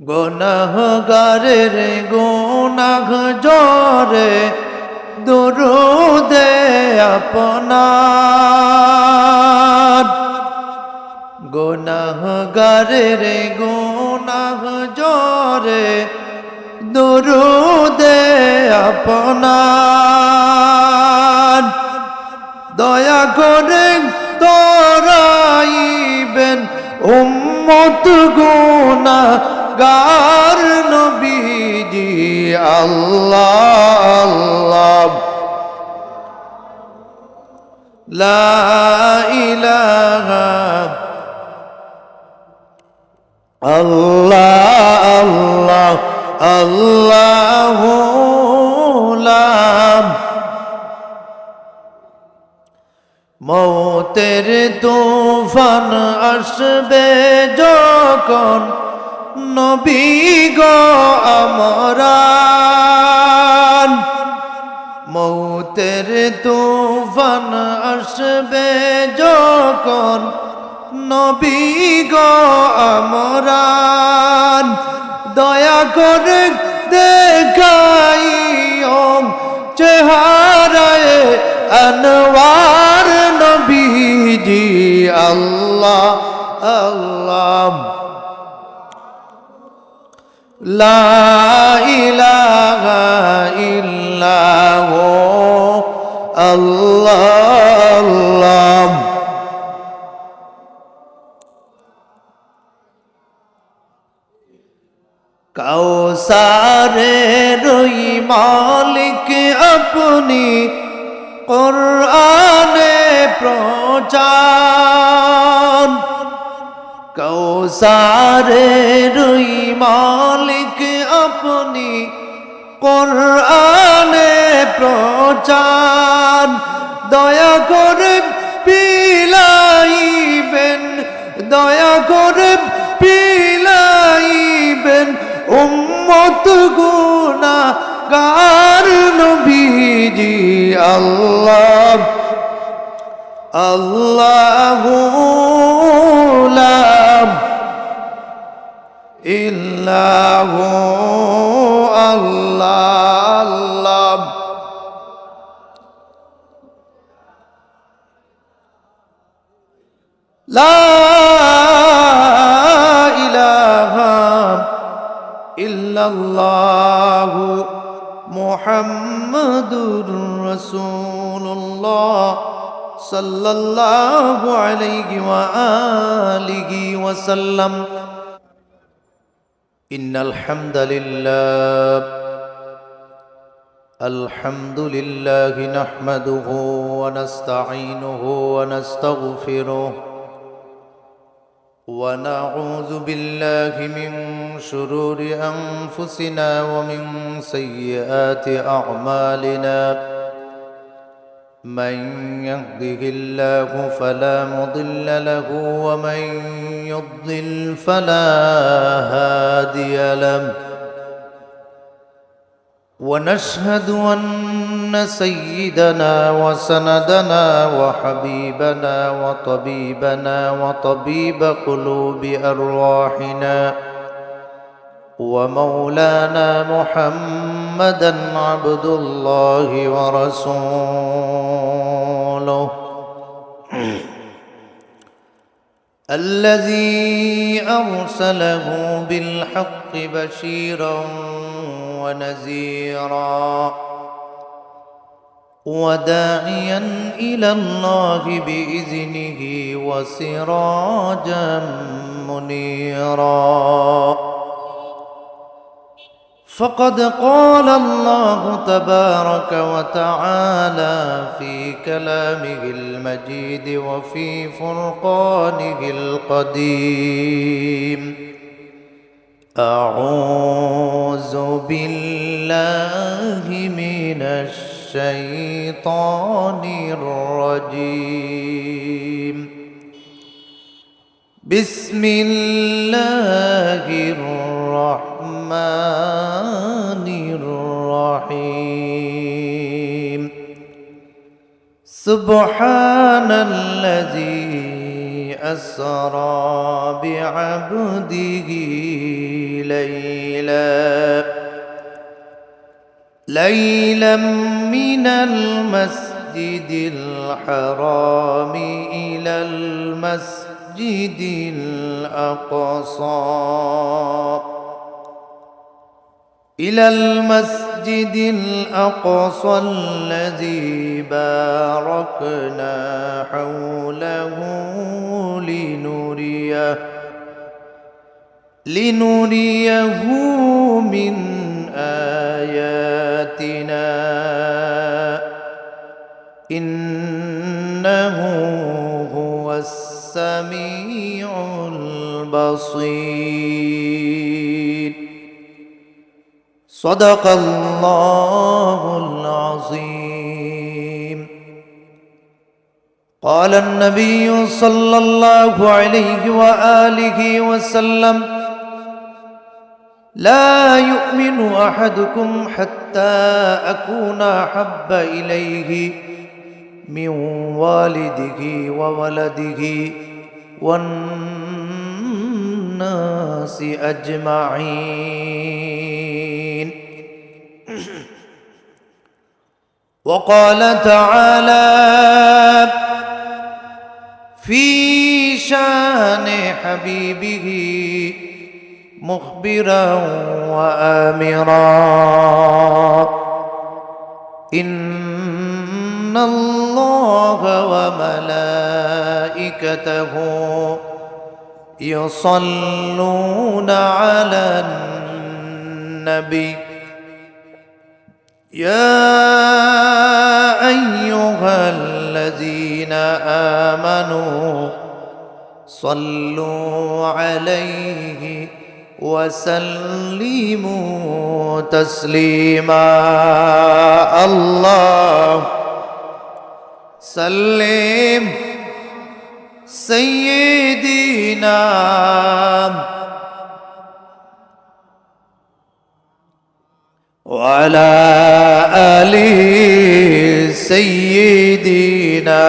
গুনাহগারের গুনাহ জরে দুরুদে আপনার গুনাহগারের গুনাহ জরে দুরুদে আপনার দয়া করে তরাইবেন উম্মত গুনাহগার নবীজি আল্লাহ আল্লাহ লা ইলাহা আল্লাহ আল্লাহ আল্লাহু লা মৌতের তুফান আসবে যখন নবী গো আমরান মৌতের তুফান আসবে যখন নবী গো আমরান দয়া করে দেখাইও চেহারায় আনওয়ার নবীজি আল্লাহ আল্লাহ লা ইলাহা ইল্লাহু আল্লাহ আল্লাহ কাউসারের মালিক আপনি কুরআনে প্রচার কাউসারের মালিক আপনি কুরআনে প্রচার দয়া করে পিলাইবেন দয়া করে পিলাইবেন উম্মত গুনাহগার নবীজি আল্লাহ আল্লাহু লা ইল্লাহু আল্লাহ আল্লাহ লা ইলাহা ইল্লাল্লাহু মুহাম্মাদুর রাসূলুল্লাহ সাল্লাল্লাহু আলাইহি ওয়া আলিহি ওয়া সাল্লাম ইন্নাল হামদালিল্লাহ আলহামদুলিল্লাহি নাহমাদুহু ওয়া নাস্তাঈনুহু ওয়া নাস্তাগফিরুহ ونعوذ بالله من شرور أنفسنا ومن سيئات أعمالنا من يهده الله فلا مضل له ومن يضلل فلا هادي له ونشهد أن سيدنا وسندنا وحبيبنا وطبيبنا وطبيب قلوب أرواحنا ومولانا محمدا عبد الله ورسوله الذي أرسله بالحق بشيرا ونذيرا وداعيا إلى الله بإذنه وسراجا منيرا فقد قال الله تبارك وتعالى في كلامه المجيد وفي فرقانه القديم أعوذ بالله من الشيطان الرجيم بسم الله الرحمن الرحيم سبحان الذي أسرى بعبده ليلا من المسجد الحرام إلى المسجد الأقصى الذي باركنا حوله لنريه من آياتنا إنه هو السميع البصير صدق الله العظيم. قال النبي صلى الله عليه وآله وسلم: لا يؤمن أحدكم حتى أكون أحب إليه من والده وولده والناس أجمعين. وقال تعالى في شان حبيبه مخبرا وآمرا: إن الله وملائكته يصلون على النبي يا أيها الذين آمنوا صلوا عليه وسلموا تسليما. الله سلم سيدنا وعلى آل سيدنا.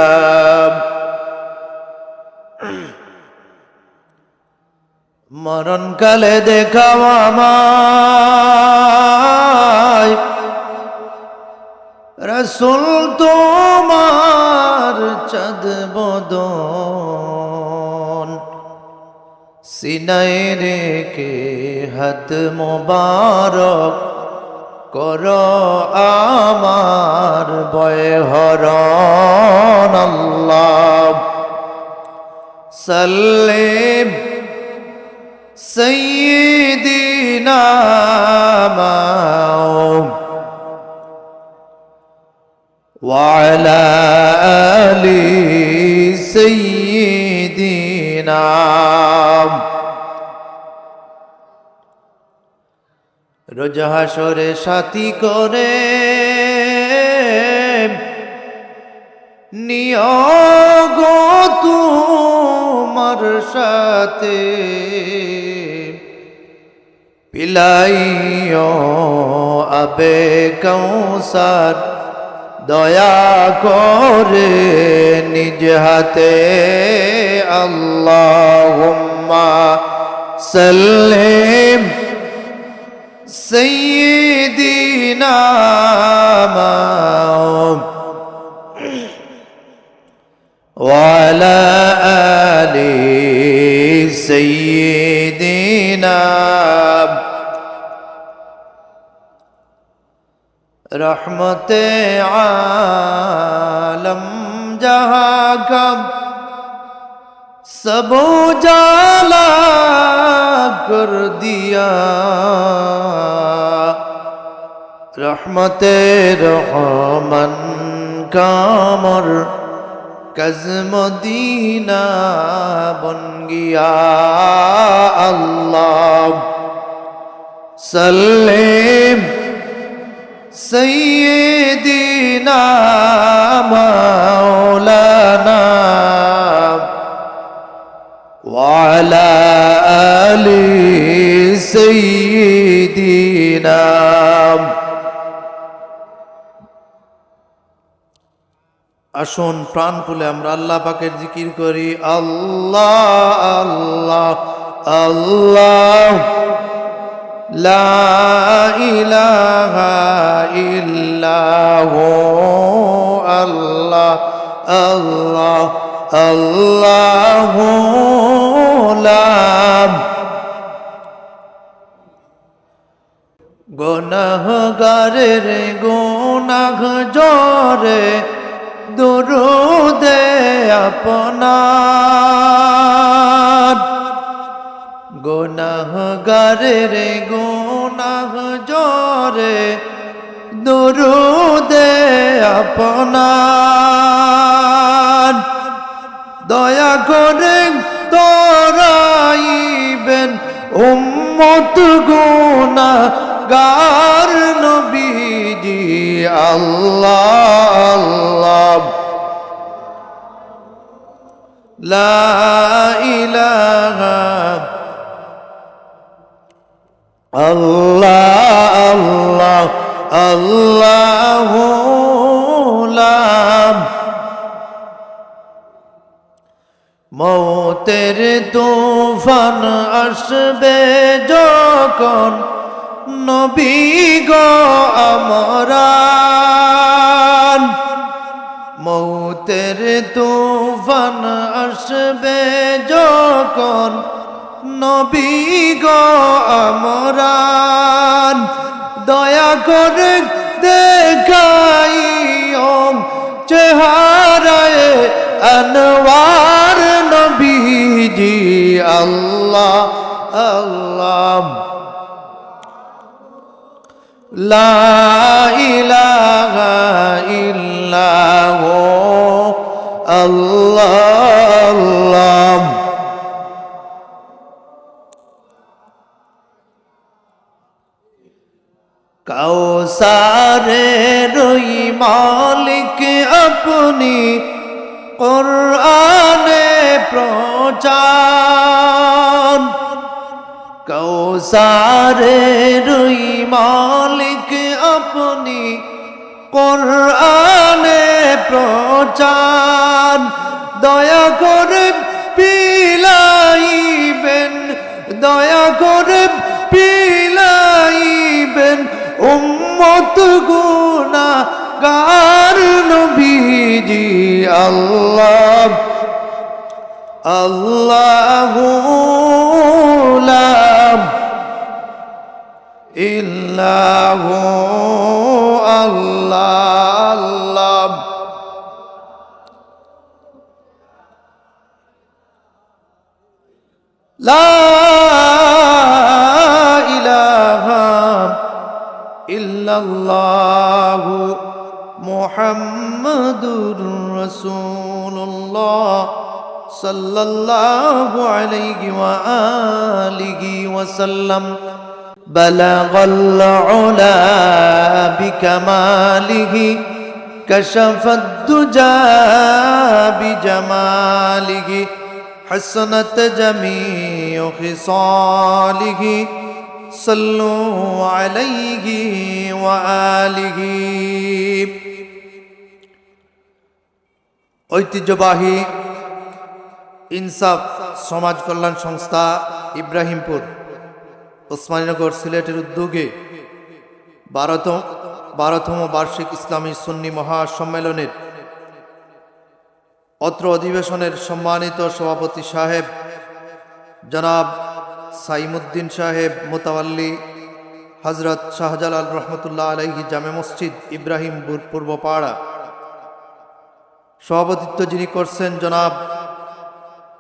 মরণকালে দেখাও আমায় রাসূল তোমার চাঁদ বদন, সিনায় রেখে হাত মোবারক করো আমার ভয়হরণ। আল্লাহ সাল্লিম سيدنا وعلى آل سيدنا. রোজ হাসরে সাথী করে নিয়োগ তোমার সাথে পিলাইও আবে কৌসার দয়া করে নিজ হাতে। আল্লাহুম্মা সাল্লিম সাইয়্যিদিনা ওয়া আলা আলি সাইয়্যিদিনা। रहमते आलम जहां का सब उजाला कर दिया, रहमते रहमन का मर कज़ मदीना बन गया। अल्लाह सल्लिम सय्यिदना मौलाना वअला आलि सय्यिदिना। আসুন প্রাণ খুলে আমরা আল্লাহ পাকের জিকির করি। আল্লাহ আল্লাহ আল্লাহ, লা ইলাহা ইল্লাহু, আল্লাহ আল্লাহ আল্লাহু লা। গুনাহগারের গুনাহ জরে দুরুদে আপনার, গুনাহগারের গুনাহ জরে দুরুদে আপনার। দয়া করে তরাইবেন উম্মত গুনাহগার নবীজি। আল্লাহ আল্লাহ, লা ইলাহা আল্লাহ আল্লাহ আল্লাহু লা। মৌতের তুফান আসবে যখন নবী গো আমরান, মৌতের তুফান আসবে যখন নবী গো আমরান। দয়া করে দেখাইও চেহারায় আনওয়ার নবীজি। আল্লাহ আল্লাহ, লা ইলাহা ইল্লাহু, আল্লাহ আল্লাহ। কাউসারের মালিক আপনি, কুরআনে প্রচার। কাউসারের মালিক আপনি, কুরআনে প্রচার। দয়া করে পিলাইবেন, দয়া করে পিলাইবেন উম্মত গুনাহগার নবীজি। আল্লাহ আল্লাহু লা ইল্লাহু, আল্লাহ আল্লাহ। লা ইলাহা ইল্লাল্লাহু মুহাম্মাদুর রাসূলুল্লাহ সাল্লাল্লাহু আলাইহি ওয়া আলিহি ওয়াসাল্লাম। বালাগাল উলা বিকামালিহি, কাশাফাদ দুজা বিজামালিহি, হাসানাত জামিউ খিসালিহি, সাল্লু আলাইহি ওয়া আলিহি। ঐতিহ্যবাহী ইনসাফ সমাজ কল্যাণ সংস্থা ইব্রাহিমপুর ওসমানীনগর সিলেটের উদ্যোগে 12তম বার্ষিক ইসলামী সুন্নি মহাসম্মেলনের অত্র অধিবেশনের সম্মানিত সভাপতি সাহেব জনাব সাইমুদ্দিন সাহেব মোতাওয়াল্লি হজরত শাহজালাল রহমতুল্লাহ আলাইহি জামে মসজিদ ইব্রাহিমপুর পূর্বপাড়া। সভাপতিত্ব যিনি করছেন জনাব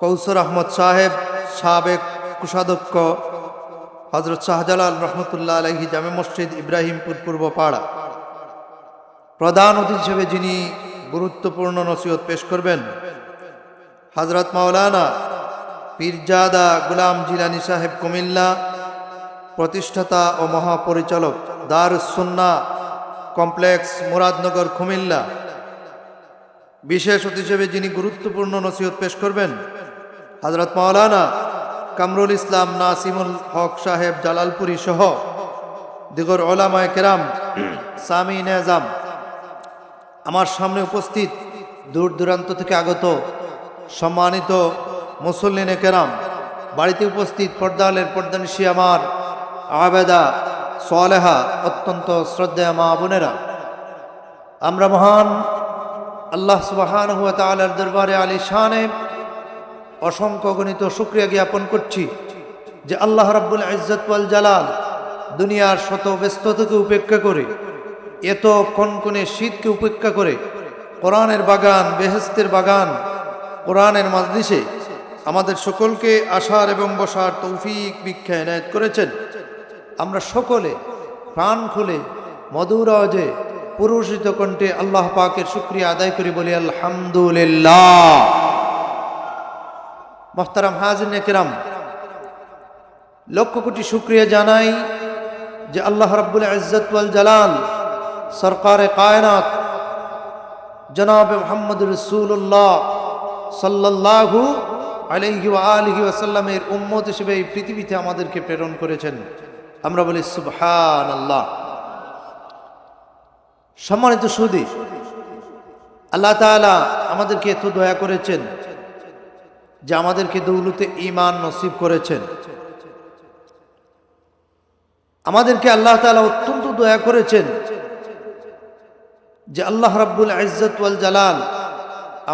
কৌসর আহমদ সাহেব, সাবেক কোষাধ্যক্ষ হজরত শাহজালাল রহমতুল্লাহ আলাইহি জামে মসজিদ ইব্রাহিমপুর পূর্বপাড়া। প্রধান অতিথি হিসেবে যিনি গুরুত্বপূর্ণ নসিহত পেশ করবেন হজরত মাওলানা পীরজাদা গুলাম জিলানী সাহেব কুমিল্লা, প্রতিষ্ঠাতা ও মহাপরিচালক দারুস সুন্নাহ কমপ্লেক্স মুরাদনগর কুমিল্লা। বিশেষ অতিথি হিসেবে যিনি গুরুত্বপূর্ণ নসিহত পেশ করবেন হজরত মাওলানা কামরুল ইসলাম নাসিমুল হক সাহেব জালালপুরি সহ দিগর ওলামায়ে কেরাম, সামিন এজাম। আমার সামনে উপস্থিত দূর দূরান্ত থেকে আগত সম্মানিত মুসল্লিনে কেরাম, বাড়িতে উপস্থিত পর্দালের পর্দানিশী আমার আবেদা সালেহা অত্যন্ত শ্রদ্ধেয় মা বোনেরা, আমরা মহান আল্লাহ সুবহানাহু ওয়া তাআলার দরবারে আলিশানে অসংখ্য গণিত শুকরিয়া জ্ঞাপন করছি যে আল্লাহ রাব্বুল ইজ্জত ওয়াল জালাল দুনিয়ার শত ব্যস্ততাকে উপেক্ষা করে, এত কনকনে শীতকে উপেক্ষা করে কোরআনের বাগান, বেহেশতের বাগান, কোরআনের মাজলিসে আমাদের সকলকে আসার এবং বসার তৌফিক ভিক্ষা এনায়েত করেছেন। আমরা সকলে প্রাণ খুলে মধুর আওয়াজে পুরুষিত কণ্ঠে আল্লাহ পাকের শুকরিয়া আদায় করি, বলি আলহামদুলিল্লাহ। মুহতারাম হাজিরিন কিরাম, লক্ষ কোটি শুকরিয়া জানাই যে আল্লাহ রাব্বুল ইজ্জত ওয়াল জালাল সরকারে কায়নাত জনাবে মুহাম্মদ রাসূলুল্লাহ সাল্লাল্লাহু আলাইহি ওয়া আলিহি ওয়াসাল্লামের উম্মত হিসেবে এই পৃথিবীতে আমাদেরকে প্রেরণ করেছেন। আমরা বলি সুবহানাল্লাহ। সম্মানিত সুধী, আল্লাহ তাআলা আমাদেরকে এত দয়া করেছেন যে আমাদেরকে দৌলতে ঈমান নসিব করেছেন। আমাদেরকে আল্লাহ তাআলা অত্যন্ত দয়া করেছেন যে আল্লাহ রাব্বুল ইজ্জত ওয়াল জালাল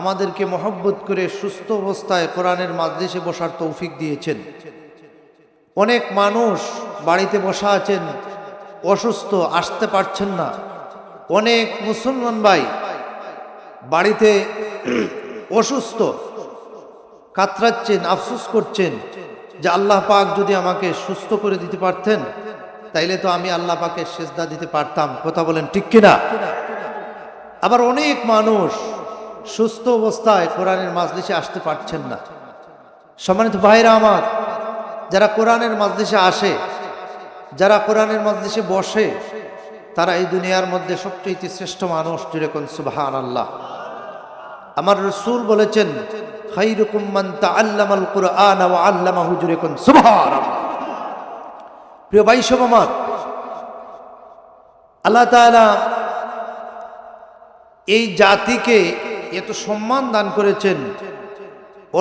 আমাদেরকে মহব্বত করে সুস্থ অবস্থায় কোরআনের মাজলিসে বসার তৌফিক দিয়েছেন। অনেক মানুষ বাড়িতে বসা আছেন, অসুস্থ, আসতে পারছেন না। অনেক মুসলমান ভাই বাড়িতে অসুস্থ, কাতরাচ্ছেন, আফসোস করছেন যে আল্লাহ পাক যদি আমাকে সুস্থ করে দিতে পারতেন তাইলে তো আমি আল্লাহ পাকে সেজদা দিতে পারতাম। কথা বলেন ঠিক কিনা? আবার অনেক মানুষ সুস্থ অবস্থায় কোরআনের মাজলিসে আসতে পারছেন না। সম্মানিত ভাইরা আমার, যারা কোরআনের মাজলিসে আসে, যারা কোরআনের মাজলিসে বসে, তারা এই দুনিয়ার মধ্যে সবচেয়ে শ্রেষ্ঠ মানুষ। যেরকম সুবহানাল্লাহ। আমার রাসূল বলেছেন, খায়রুকুম মান তাআল্লামাল কুরআন ওয়া আল্লামাহু। যেরকম সুবহানাল্লাহ। প্রিয় ভাই সব আমার, আল্লাহ তাআলা এই জাতিকে এত সম্মান দান করেছেন,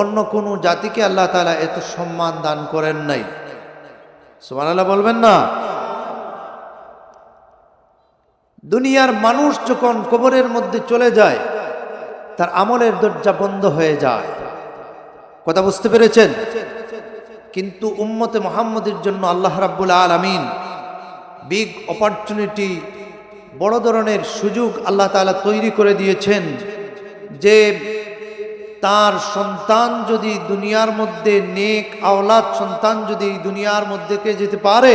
অন্য কোন জাতিকে আল্লাহ তাআলা এত সম্মান দান করেন নাই। সুবহানাল্লাহ বলবেন না? দুনিয়ার মানুষ যখন কবরের মধ্যে চলে যায় তার আমলের দরজা বন্ধ হয়ে যায়। কথা বুঝতে পেরেছেন? কিন্তু উম্মতে মুহাম্মদের জন্য আল্লাহ রাব্বুল আলামিন বিগ অপরচুনিটি, বড় ধরনের সুযোগ আল্লাহ তাআলা তৈরি করে দিয়েছেন যে তার সন্তান যদি দুনিয়ার মধ্যে নেক আওলাদ সন্তান যদি দুনিয়ার মধ্যে কে যেতে পারে,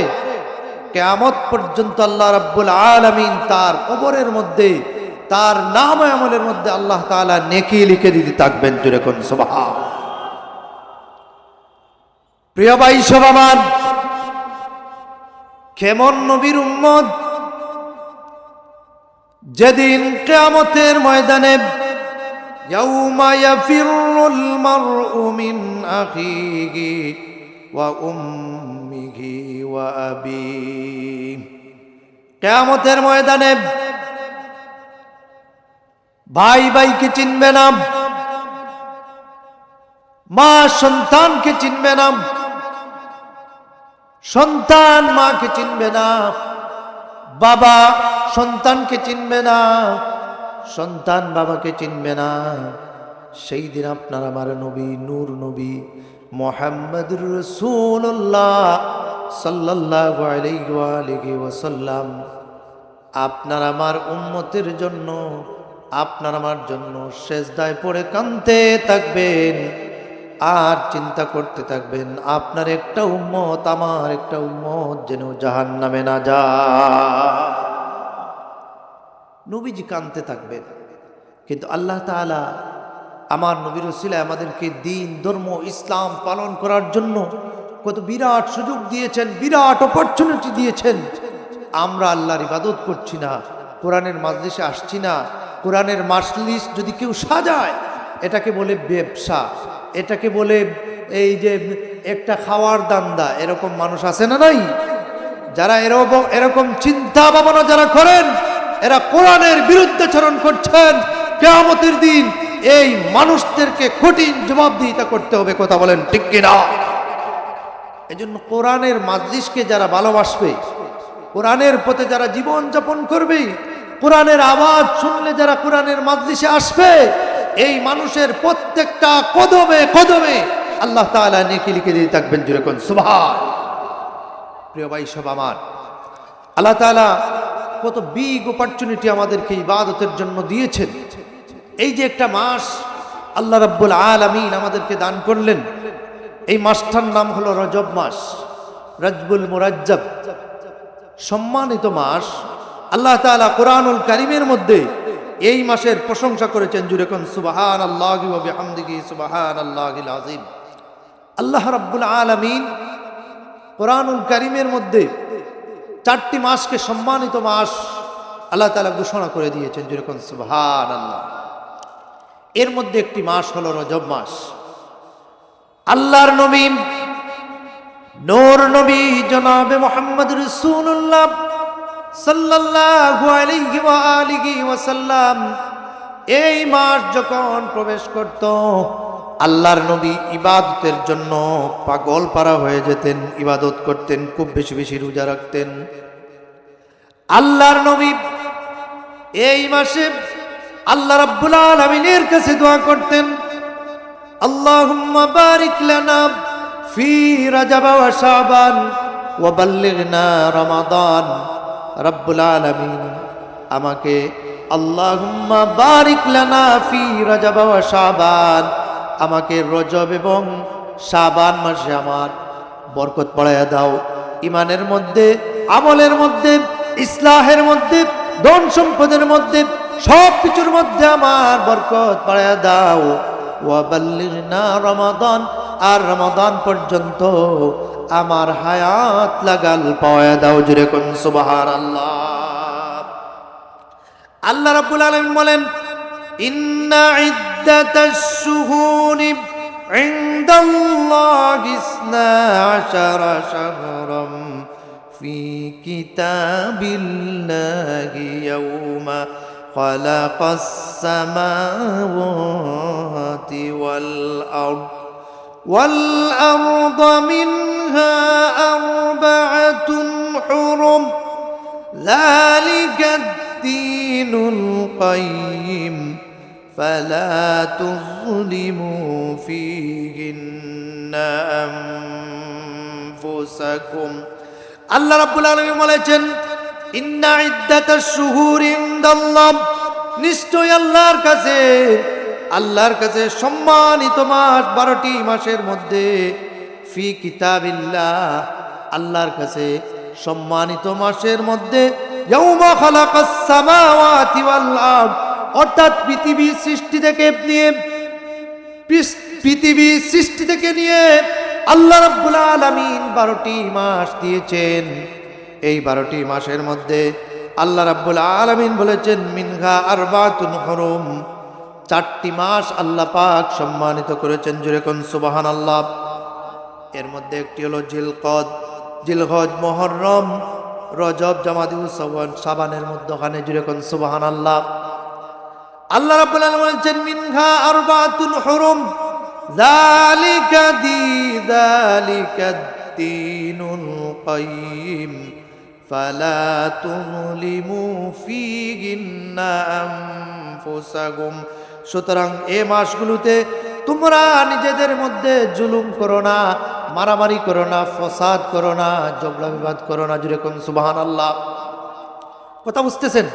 কিয়ামত পর্যন্ত আল্লাহ রাব্বুল আলামিন তার কবরের মধ্যে তার নাম আমলের মধ্যে আল্লাহ তাআলা নেকি লিখে দিতে থাকবেন। যেরকম সুবহানাল্লাহ। প্রিয় ভাই সব আমার, কেমন নবীর উম্মত যেদিন কিয়ামতের ময়দানে ইয়াউমা ইয়াফিরুল মারউ মিন আখিহি ওয়া উম্মিহি ওয়া আবিহি। কিয়ামতের ময়দানে ভাই ভাইকে চিনবে না, মা সন্তানকে চিনবে না, সন্তান মাকে চিনবে না, বাবা সন্তানকে চিনবে না, সন্তান বাবাকে চিনবে না। সেই দিন আপনার আমার নবী, নূর নবী মুহাম্মদুর রাসূলুল্লাহ সাল্লাল্লাহু আলাইহি ওয়াসাল্লাম আপনার আমার উম্মতের জন্য, আপনার আমার জন্য সেজদায় পড়ে কাঁদতে থাকবেন আর চিন্তা করতে থাকবেন আপনার একটা উম্মত, আমার একটা উম্মত যেন জাহান্নামে না যায়। নবীজি কাঁদতে থাকবেন। কিন্তু আল্লাহ তাআলা আমার নবীর ওসিলায় আমাদেরকে দ্বীন, ধর্ম, ইসলাম পালন করার জন্য কত বিরাট সুযোগ দিয়েছেন, বিরাট অপরচুনিটি দিয়েছেন। আমরা আল্লাহর ইবাদত করছি না, কোরআনের মাজলিসে আসছি না। কোরআনের মাজলিস যদি কেউ সাজায় এটাকে বলে ব্যবসা, এটাকে বলে এই যে একটা খাওয়ার দান্দা। এরকম মানুষ আছে না নাই? যারা এরকম চিন্তা ভাবনা যারা করেন এরা কোরআনের বিরুদ্ধে আচরণ করছেন। কিয়ামতের দিন এই মানুষদেরকে কঠিন জবাবদিহিতা করতে হবে। কথা বলেন ঠিক কিনা? এজন্য কোরআনের মাজলিসকে যারা ভালোবাসবে, কোরআনের পথে যারা জীবন যাপন করবে, কোরআনের আওয়াজ শুনলে যারা কোরআনের মাজলিসে আসবে, এই মানুষের প্রত্যেকটা কদমে কদমে আল্লাহ তাআলা নেকি লিখে দিয়ে থাকবেন। যেরকম সুবহান। প্রিয় ভাই সব আমার, আল্লাহ তাআলা কত বিগ অপরচুনিটি আমাদেরকে ইবাদতের জন্য দিয়েছেন। এই যে একটা মাস আল্লাহ রাব্বুল আলামিন আমাদেরকে দান করলেন, এই মাসটার নাম হলো রজব মাস, রজবুল মুরাজ্জব, সম্মানিত মাস। আল্লাহ তাআলা কোরআনুল কারীমের মধ্যে এই মাসের প্রশংসা করেছেন। জুড়ে কোন সুবহানাল্লাহি ওয়া বিহামদিহি সুবহানাল্লাহিল আযীম। আল্লাহ রাব্বুল আলামিন কোরআনুল কারীমের মধ্যে 4টি মাসকে সম্মানিত মাস আল্লাহ তাআলা ঘোষণা করে দিয়েছেন। জুড়ে কোন সুবহানাল্লাহ। এর মধ্যে একটি মাস হলো রজব মাস। আল্লাহর নবী, নূর নবী জনাবে মুহাম্মদ রাসূলুল্লাহ সাল্লাল্লাহু আলাইহি ওয়া আলিহি ওয়াসাল্লাম এই মাস যখন প্রবেশ করত, আল্লাহর নবী ইবাদতের জন্য পাগল পারা হয়ে যেতেন, ইবাদত করতেন, খুব বেশি বেশি রোজা রাখতেন। আল্লাহর নবী এই মাসে আল্লাহ রাব্বুল আলামিনের কাছে দোয়া করতেন, আল্লাহুম্মা বারিক লানা ফি রাজাব ওয়া শাবান ওয়া বাল্লিগনা রমাদান। রব্বুল আলামিন আমাকে আল্লাহুম্মা বারিক লানা ফি রাজাব ওয়া শাবান, আমাকে রজব এবং শাবান মাসে আমার বরকত বাড়ায়া দাও। ইমানের মধ্যে, আমলের মধ্যে, ইসলাহের মধ্যে, ধন সম্পদের মধ্যে, সব কিছুর মধ্যে আমার বরকত বাড়ায়া দাও। ওয়া বাল্লিগনা রমাদান, আর রমাদান পর্যন্ত আমার হায়াত লাগাল পাওয়া দাও। জুড়ে কোন সুবহানাল্লাহ। আল্লাহ রাব্বুল আলামিন বলেন, ইন্না ইদ্দাতাশ শুহুরি ইনদাল্লাহি ইসনা আশারা শাহরাম ফি কিতাবিল্লাহি ইয়াওমা খালাকাস সামাওয়াতি والأرض منها أربعة حرم ذلك الدين القيم فلا تظلموا فيهن أنفسكم। আল্লাহ রাব্বুল আলামিন বলেছেন, ইন্না ইদ্দাতাশ শুহুরি ইনদাল্লাহ, নিশ্চয় আল্লাহর কাছে সম্মানিত মাস 12টি মাসের মধ্যে, ফি কিতাবিল্লাহ, আল্লাহর কাছে সম্মানিত মাসের মধ্যে, ইয়াউমা খালাকাস সামাওয়াতি ওয়াল আরদ, অর্থাৎ পৃথিবী সৃষ্টি থেকে নিয়ে আল্লাহ রাব্বুল আলামিন 12টি মাস দিয়েছেন। এই 12টি মাসের মধ্যে আল্লাহ রাব্বুল আলামিন বলেছেন, মিনহা আরবাতুন হুরুম, 4টি মাস আল্লাহ পাক সম্মানিত করেছেন। জুড়ে কোন সুবহানাল্লাহ। এর মধ্যে একটি হলো জিলহজ, মুহররম, রজব, জামাদিউল শাবানের মধ্যখানে। জুড়ে কোন সুবহানাল্লাহ। আল্লাহ রাব্বুল আলামিন বলেছেন, মিনহা আরবাতুন হুরুম যালিকা দ্বীনুল কাইয়্যিম ফালা তুযলিমু ফীহিন্না আনফুসাকুম। সুতরাং এই মাসগুলোতে তোমরা নিজেদের মধ্যে জুলুম করো না, মারামারি করো না, ফসাদ করো না, ঝগড়া বিবাদ করো না। জুড়ে কোন সুবহানাল্লাহ। কথা বুঝতেছেন?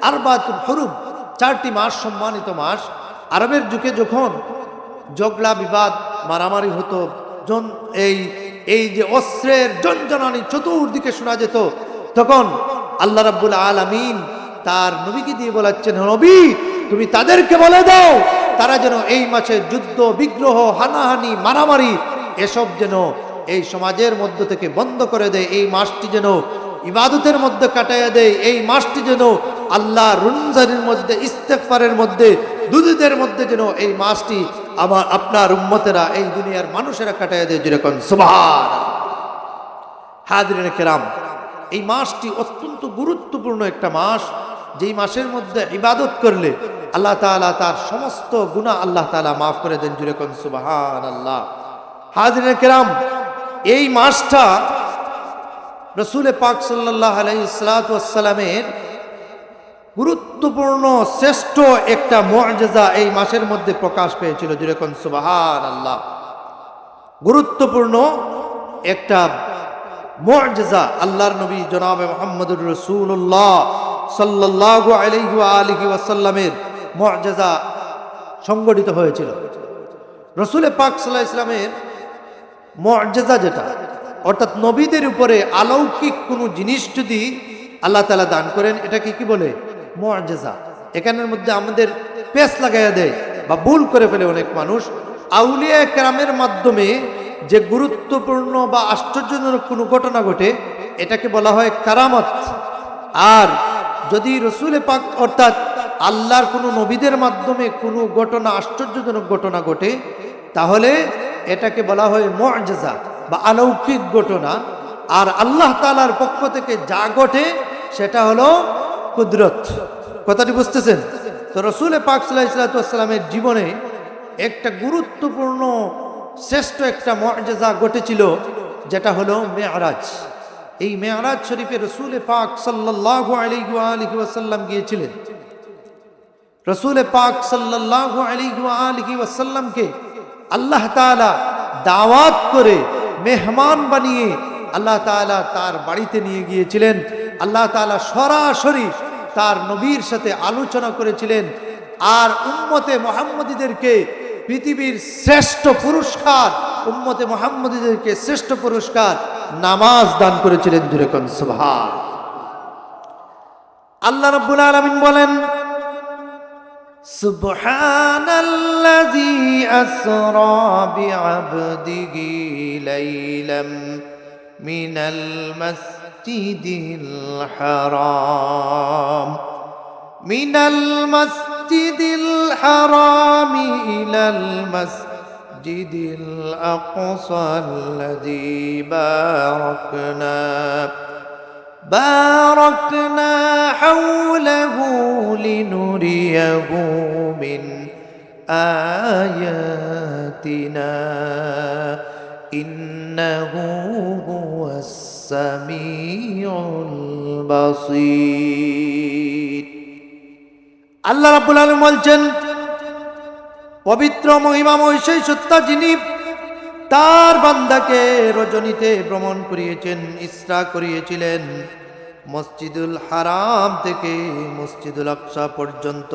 আরবাতুল হুরুম, 4টি মাস সম্মানিত মাস। আরবের যুগে যখন ঝগড়া বিবাদ মারামারি হতো, এই যে অস্ত্রের জনজনানি চতুর্দিকে শোনা যেত, তখন আল্লাহ রাব্বুল আলামিন তার নবীকে দিয়ে বলাচ্ছেন, নবী তুমি তাদেরকে বলে দাও তারা যেন এই মাসে যুদ্ধ বিগ্রহ, হানাহানি, মারামারি এসব যেন এই সমাজের মধ্য থেকে বন্ধ করে দেয়। এই মাসটি যেন ইবাদতের মধ্যে কাটাইয়া দেয়। এই মাসটি যেন আল্লাহ রমজানের মধ্যে, ইস্তেগফারের মধ্যে, দুরূদের মধ্যে যেন এই মাসটি আপনার উম্মতেরা, এই দুনিয়ার মানুষেরা কাটাইয়া দেয়। যেরকম সুবহানাল্লাহ। হাজিরিনে কেরাম, এই মাসটি অত্যন্ত গুরুত্বপূর্ণ একটা মাস। যেই মাসের মধ্যে ইবাদত করলে আল্লাহ তাআলা তার সমস্ত গুনাহ আল্লাহ তাআলা মাফ করে দেন। জুড়ে কোন সুবহানাল্লাহ। হাজিরিনে কেরাম, এই মাসটা রাসূল পাক সাল্লাল্লাহু আলাইহি ওয়াসাল্লামের গুরুত্বপূর্ণ শ্রেষ্ঠ একটা মুআজিজা এই মাসের মধ্যে প্রকাশ পেয়েছিল। জুড়ে কোন সুবহানাল্লাহ। গুরুত্বপূর্ণ একটা মুআজিজা আল্লাহর নবী জনাবে মুহাম্মদুর রাসূলুল্লাহ সাল্লাল্লাহু আলাইহি ওয়া আলিহি ওয়াসাল্লামের মুআজিজা সংগঠিত হয়েছিল। রাসূল পাক সাল্লাল্লাহু আলাইহি ওয়াসাল্লামের মুআজিজা যেটা, অর্থাৎ নবীদের উপরে অলৌকিক কোনো জিনিস যদি আল্লাহ তাআলা দান করেন, এটাকে কি বলে? মুআজিজা। এখানের মধ্যে আমাদের পেশ লাগাইয়া দেয় বা ভুল করে ফেলে অনেক মানুষ। আউলিয়া কেরামের মাধ্যমে যে গুরুত্বপূর্ণ বা আশ্চর্যজনক কোনো ঘটনা ঘটে, এটাকে বলা হয় কারামত। আর যদি রাসূল পাক অর্থাৎ আল্লাহর কোনো নবীদের মাধ্যমে কোনো ঘটনা, আশ্চর্যজনক ঘটনা ঘটে, তাহলে এটাকে বলা হয় মুআজিজা বা অলৌকিক ঘটনা। আর আল্লাহ তাআলার পক্ষ থেকে যা ঘটে সেটা হলো কুদরত। কথাটি বুঝতেছেন? তো রাসূল পাক সাল্লাল্লাহু আলাইহি ওয়াসাল্লামের জীবনে একটা গুরুত্বপূর্ণ শ্রেষ্ঠ একটা মুআজিজা ঘটেছিল, যেটা হলো মেরাজ। এই মেরাজ শরীফে রাসূল পাক সাল্লাল্লাহু আলাইহি ওয়াসাল্লাম গিয়েছিলেন। রাসূল পাক সাল্লাল্লাহু আলাইহি ওয়াসাল্লামকে আল্লাহ তাআলা দাওয়াত করে মেহমান বানিয়ে আল্লাহ তাআলা তার বাড়িতে নিয়ে গিয়েছিলেন। আল্লাহ তাআলা সরাসরি তার নবীর সাথে আলোচনা করেছিলেন। আর উম্মতে মুহাম্মদীদেরকে পৃথিবীর শ্রেষ্ঠ পুরস্কার, উম্মতে মুহাম্মদীদেরকে শ্রেষ্ঠ পুরস্কার নামাজ দান করেছিলেন। জুরে কোন সুবহান। আল্লাহ রাব্বুল আলামিন বলেন, সুবহানাল্লাযী আসরা বিআবদিহি লাইলাম মিনাল মাসজিদিল হারাম মিনাল মাসজিদিল হারাম ইলাল মাসজিদিল আকসাল্লাযী বারাকনা হাওলাহু লিনুরিয়াহু মিন আয়াতিনা ইন্নাহু হুয়াস সামিউল বাসীর। আল্লাহ রাব্বুল আলামিন বলছেন, পবিত্র মহিমাময় সেই সত্তা যিনি তার বান্দাকে রজনীতে ভ্রমণ করিয়েছেন, ইসরা করিয়েছিলেন মসজিদুল হারাম থেকে মসজিদুল আকসা পর্যন্ত।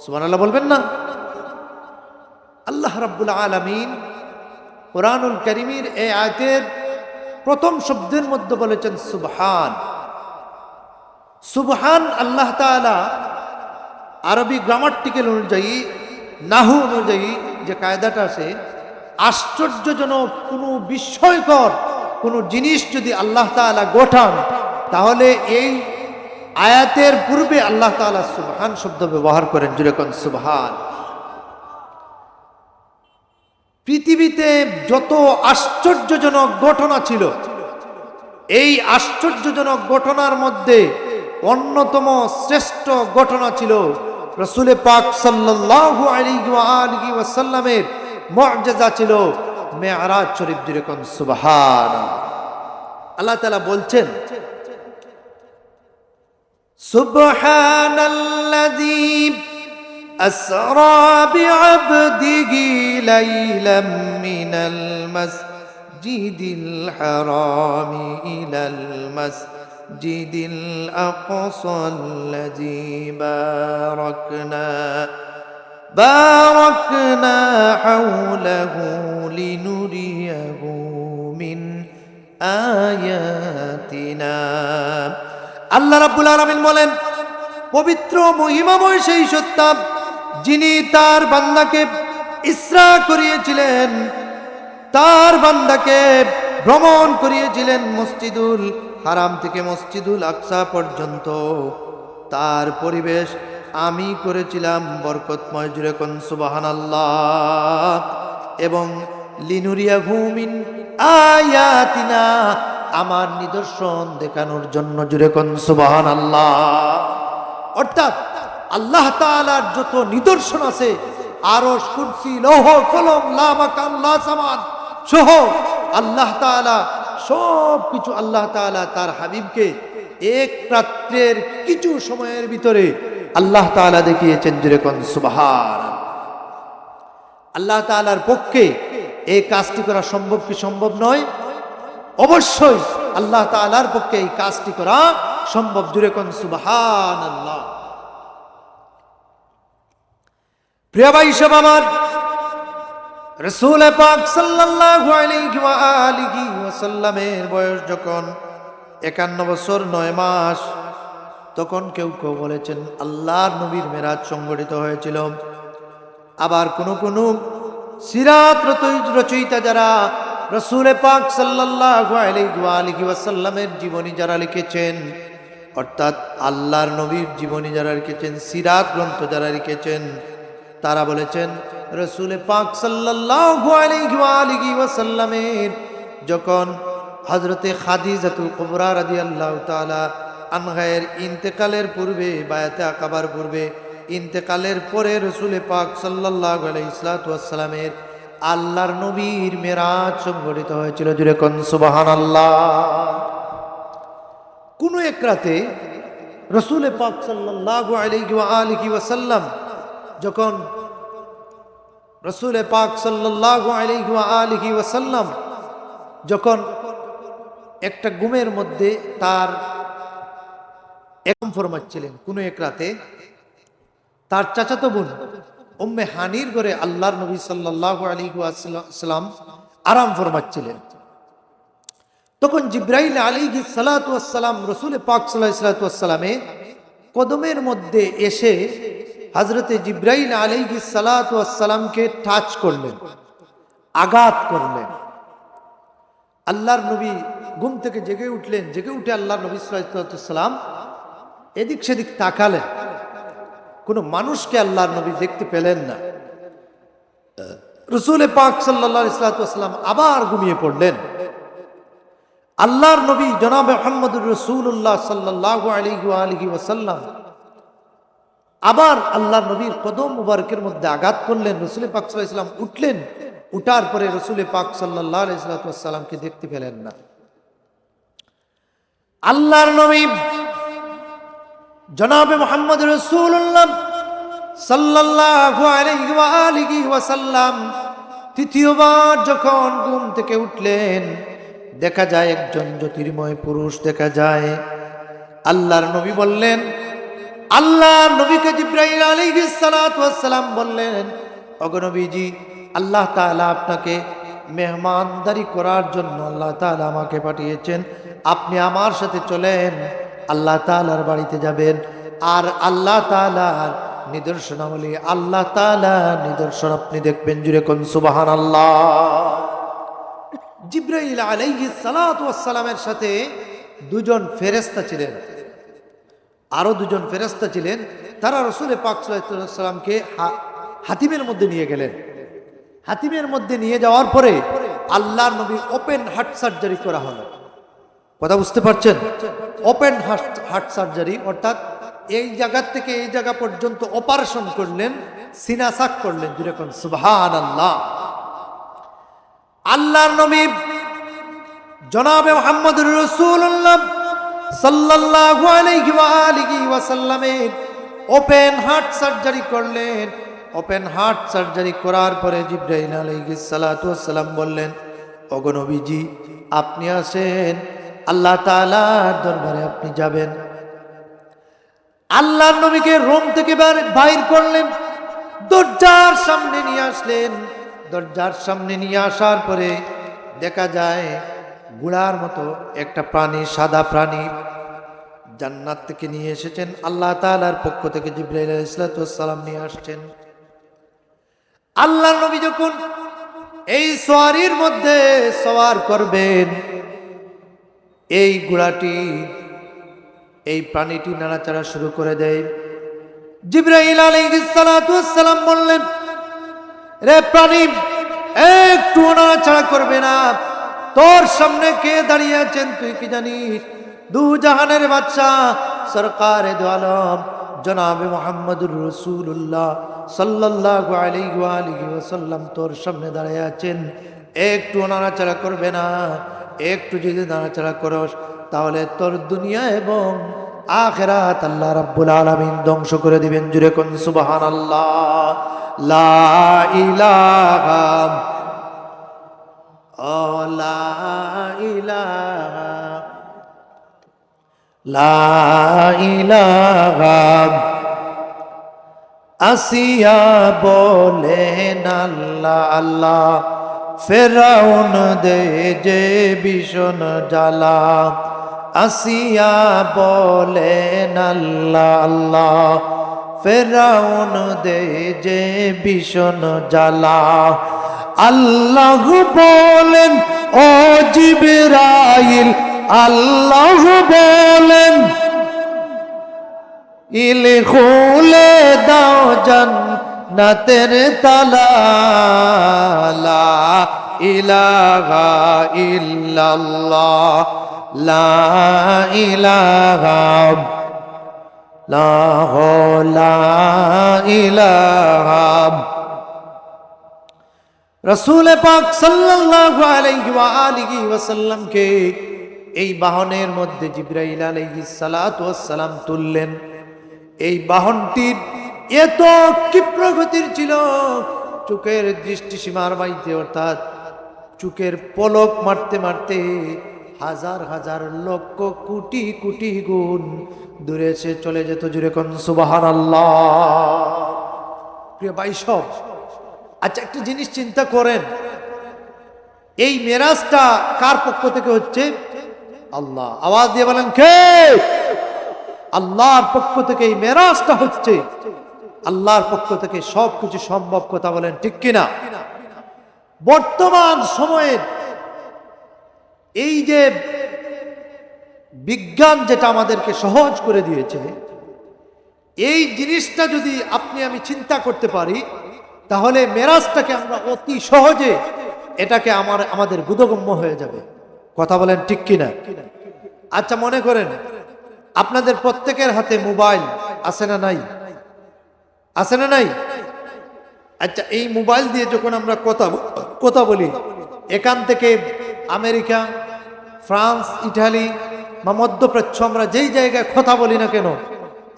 সুবহানাল্লাহ বলবেন না? আল্লাহ রাব্বুল আলামিন কোরআনুল কারীমের এই আয়াতের প্রথম শব্দের মধ্যে বলেছেন সুবহান। সুবহান আল্লাহ তাআলা আরবি গ্রামাটিক্যাল অনুযায়ী, নাহু অনুযায়ী যে কায়দাটা আছে, আশ্চর্যজনক কোনো বিস্ময়কর কোনো জিনিস যদি আল্লাহ তাআলা গঠান, তাহলে এই আয়াতের পূর্বে আল্লাহ তাআলা সুবহান শব্দ ব্যবহার করেন। জুরে কোন সুবহান। পৃথিবীতে যত আশ্চর্যজনক ঘটনা ছিল, এই আশ্চর্যজনক ঘটনার মধ্যে অন্যতম শ্রেষ্ঠ ঘটনা ছিল রাসূল পাক সাল্লাল্লাহু আলাইহি ওয়াসাল্লামের মুআজিজা ছিল মেরাজ শরীফ। জুরে কোন সুবহানাল্লাহ। আল্লাহ তাআলা বলছেন, সুবহানাল্লাযী আসরা বিআবদিহি লাইলাম মিনাল মাসজিদিল হারাম ইলাল মাসজিদিল আকসাল্লাযী বারাকনা হাওলাহু লিনুরিয়াহু মিন আয়াতিনা। আল্লাহ রাব্বুল আলামিন বলেন, পবিত্র মহিমাময় সেই সত্তা যিনি তার বান্দাকে ইসরা করিয়েছিলেন, তার বান্দাকে ভ্রমণ করিয়েছিলেন মসজিদুল হারাম থেকে মসজিদুল আকসা পর্যন্ত। তার পরিবেশ আমি করেছিলাম বরকতময়। জুরে কোন সুবহানাল্লাহ। এবং লিনুরিয়াহু মিন আয়াতিনা, আমার নিদর্শন দেখানোর জন্য। জুড়ে কোন সুবহানাল্লাহ। অর্থাৎ আল্লাহ তাআলার যত নিদর্শন আছে, আরশ, কুরসি, লৌহ কলম, লা মাকান লা সামাদ সহ আল্লাহ তাআলা সব কিছু আল্লাহ তাআলা তার হাবিবকে এক রাত্রের কিছু সময়ের ভিতরে আল্লাহ তাআলা দেখিয়েছেন। জুড়ে কোন সুবহানাল্লাহ। আল্লাহ তাআলার পক্ষে এই কাজটি করা সম্ভব কি সম্ভব নয়? অবশ্যই আল্লাহ তাআলার পক্ষে এই কাজটি করা সম্ভব। জুড়ে কোন সুবহানাল্লাহ। প্রিয় ভাই সব আমার, রাসূল পাক সাল্লাল্লাহু আলাইহি ওয়া আলিহি ওয়াসাল্লামের বয়স যখন 51 বছর 9 মাস, তখন কেউ কেউ বলেছেন আল্লাহর নবীর মেরাজ সংঘটিত হয়েছিল। আবার কোন সিরাত রচয়িতা যারা রাসূল পাক সাল্লাল্লাহু আলাইহি ওয়াসাল্লামের জীবনী যারা লিখেছেন, অর্থাৎ আল্লাহর নবীর জীবনী যারা লিখেছেন, সিরাত গ্রন্থ যারা লিখেছেন, তারা বলেছেন রাসূল পাক সাল্লাল্লাহু আলাইহি ওয়াসাল্লামের যখন হযরতে খাদিজাতুল কুবরা রাদিয়াল্লাহু তাআলা আনহায়ের ইন্তেকালের পূর্বে, বায়াতে আকাবার পূর্বে, ইন্তেকালের পরে রাসূল পাক সাল্লাল্লাহু আলাইহি ওয়াসাল্লামের আল্লাহর নবীর মেরাজ সংঘটিত হয়েছিল। জুড়ে কোন সুবহানাল্লাহ। কোন এক রাতে রাসূল পাক সাল্লাল্লাহু আলাইহি ওয়াসাল্লাম যখন রাসূল পাক সাল্লাল্লাহু আলাইহি ওয়াসাল্লাম যখন একটা ঘুমের মধ্যে তার একম ফরমাচ্ছিলেন, কোন এক রাতে তার চাচাতো বোন উম্মে হানির ঘরে আল্লাহর নবী সাল্লাল্লাহু আলাইহি ওয়াসাল্লাম আরাম ফরমাচ্ছিলেন। তখন জিবরাইল আলাইহিস সালাতু ওয়াস সালাম রাসূল পাক সাল্লাল্লাহু আলাইহি ওয়াসাল্লামের কদমের মধ্যে এসে হযরতে জিবরাইল আলাইহিস সালাতু ওয়াস সালামকে টাচ করলেন, আঘাত করলেন। আল্লাহর নবী ঘুম থেকে জেগে উঠলেন। জেগে উঠে আল্লাহর নবী সাল্লাল্লাহু আলাইহি ওয়াসাল্লাম এদিক সেদিক তাকালেন, কোনো মানুষকে আল্লাহর নবী দেখতে পেলেন না। রাসূল পাক সাল্লাল্লাহু আলাইহি ওয়াসাল্লাম আবার ঘুমিয়ে পড়লেন। আল্লাহর নবী জনাবে মুহাম্মদুর রাসূলুল্লাহ সাল্লাল্লাহু আলাইহি ওয়াসাল্লাম আবার আল্লাহর নবীর কদম মুবারকের মধ্যে আঘাত করলেন। রাসূল পাক সাল্লাল্লাহু আলাইহি ওয়াসাল্লাম উঠলেন। উঠার পরে রাসূল পাক সাল্লাল্লাহু আলাইহি ওয়াসাল্লামকে দেখতে পেলেন না। আল্লাহর নবী জনাবে মুহাম্মদ রাসূলুল্লাহ সাল্লাল্লাহু আলাইহি ওয়াসাল্লাম তৃতীয়বার যখন ঘুম থেকে উঠলেন, দেখা যায় একজন জ্যোতির্ময় পুরুষ দেখা যায়। আল্লাহর নবী বললেন, আল্লাহর নবীকে জিবরাইল আলাইহিস সালাতু ওয়াস সালাম বললেন, ওগো নবীজি, আল্লাহ তাআলা আপনাকে মেহমানদারি করার জন্য আল্লাহ তাআলা আমাকে পাঠিয়েছেন। আপনি আমার সাথে চলেন, আল্লাহ তাআলার বাড়িতে যাবেন। আর আল্লাহ তাআলার নিদর্শনাবলী, আল্লাহ তাআলার নিদর্শন আপনি দেখবেন। জুড়ে কোন সুবহানাল্লাহ। জিবরাইল আলাইহিস সালাতু ওয়াস সালামের সাথে দুজন ফেরেশতা ছিলেন, আরো দুজন ফেরেশতা ছিলেন। তারা রাসূল পাক সাল্লাল্লাহু আলাইহি ওয়াসাল্লামকে হাতিমের মধ্যে নিয়ে গেলেন। হাতিমের মধ্যে নিয়ে যাওয়ার পরে আল্লাহর নবী ওপেন হার্ট সার্জারি করা হলো। কথা বুঝতে পারছেন? ওপেন হার্ট সার্জারি অর্থাৎ এই জায়গা থেকে এই জায়গা পর্যন্ত অপারেশন করলেন, সিনা সাক করলেন। যেরকম সুবহানাল্লাহ। আল্লাহর নবী জনাবে মুহাম্মদুর রাসূলুল্লাহ সাল্লাল্লাহু আলাইহি ওয়াসাল্লামের ওপেন হার্ট সার্জারি করলেন। ওপেন হার্ট সার্জারি করার পরে জিবরাইল আলাইহিস সালাতু ওয়াস সালাম বললেন, ওগো নবীজি, আপনি আসেন, আল্লাহ তাআলার দরবারে আপনি যাবেন। আল্লাহর নবীকে রুম থেকে বাইর করলেন, দরজার সামনে নিয়ে আসলেন। দরজার সামনে নিয়ে আসার পরে দেখা যায় ঘোড়ার মতো একটা প্রাণী, সাদা প্রাণী জান্নাত থেকে নিয়ে এসেছেন। আল্লাহ তাআলার পক্ষ থেকে জিবরাইল আলাইহিস সালাম নিয়ে আসছেন। আল্লাহর নবী যখন এই সওয়ারির মধ্যে সওয়ার করবেন, এই ঘোড়াটি, এই প্রাণীটি নাড়াচাড়া শুরু করে দেয়। জিবরাইল আলাইহিস সালাম বললেন, রে প্রাণী, একটু নাড়াচাড়া করবে না, তোর সামনে কে দাঁড়িয়ে আছেন তুই কি জানিস? দু জাহানের বাদশা সরকারে দু আলম জনাবে মুহাম্মদুর রাসূলুল্লাহ সাল্লাল্লাহু আলাইহি ওয়া আলিহি ওয়াসাল্লাম তোর সামনে দাঁড়িয়ে আছেন। একটু নাড়াচাড়া করবে না। একটু যদি নাড়াচাড়া করস তাহলে তোর দুনিয়া এবং আখিরাত আল্লাহ রাব্বুল আলামিন ধ্বংস করে দিবেন। জুরে কোন সুবহানাল্লাহ। লা ইলাহা লা ইলাহা লা ইলাহা আসিয়া বলেন আল্লাহ আল্লাহ, ফেরাউন দে যে ভীষণ জ্বালা। আসিয়া বলেন আল্লাহ আল্লাহ, ফেরাউন দে যে ভীষণ জ্বালা। আল্লাহ বলেন ও জিবরাইল, আল্লাহ বলেন ইলে খুলে দাও জান্নাতের তালা। লা ইলাহা ইল্লাল্লাহ লা ইলাহা লা ইলাহা। রাসূল পাক সাল্লাল্লাহু আলাইহি ওয়া আলিহি ওয়াসাল্লামকে এই বাহনের মধ্যে জিবরাইল আলাইহিস সালাতু ওয়াস সালাম তুললেন। এই বাহনটির এত ক্ষিপ্র গতির ছিল, চোখের দৃষ্টিসীমার বাইরে, অর্থাৎ চোখের পলক মারতে মারতে হাজার হাজার লক্ষ কোটি কোটি গুণ দূরে সে চলে যেত। জুরে কোন সুবহানাল্লাহ। প্রিয় ভাই সব, আচ্ছা একটা জিনিস চিন্তা করেন, এই মেরাজটা কার পক্ষ থেকে হচ্ছে? আল্লাহ। আওয়াজ দিয়ে বলেন কে? আল্লাহর পক্ষ থেকে এই মেরাজটা হচ্ছে। আল্লাহর পক্ষ থেকে সবকিছু সম্ভব, কথা বলেন ঠিক কিনা? বর্তমান সময়ের এই যে বিজ্ঞান যেটা আমাদেরকে সহজ করে দিয়েছে, এই জিনিসটা যদি আপনি আমি চিন্তা করতে পারি তাহলে মেরাজটাকে আমরা অতি সহজে এটাকে আমাদের বোধগম্য হয়ে যাবে। কথা বলেন ঠিক কিনা? আচ্ছা মনে করেন আপনাদের প্রত্যেকের হাতে মোবাইল আছে না নাই? আছে না নাই? আচ্ছা এই মোবাইল দিয়ে যখন আমরা কথা বলি, এখান থেকে আমেরিকা, ফ্রান্স, ইটালি বা মধ্যপ্রাচ্য, আমরা যেই জায়গায় কথা বলি না কেন,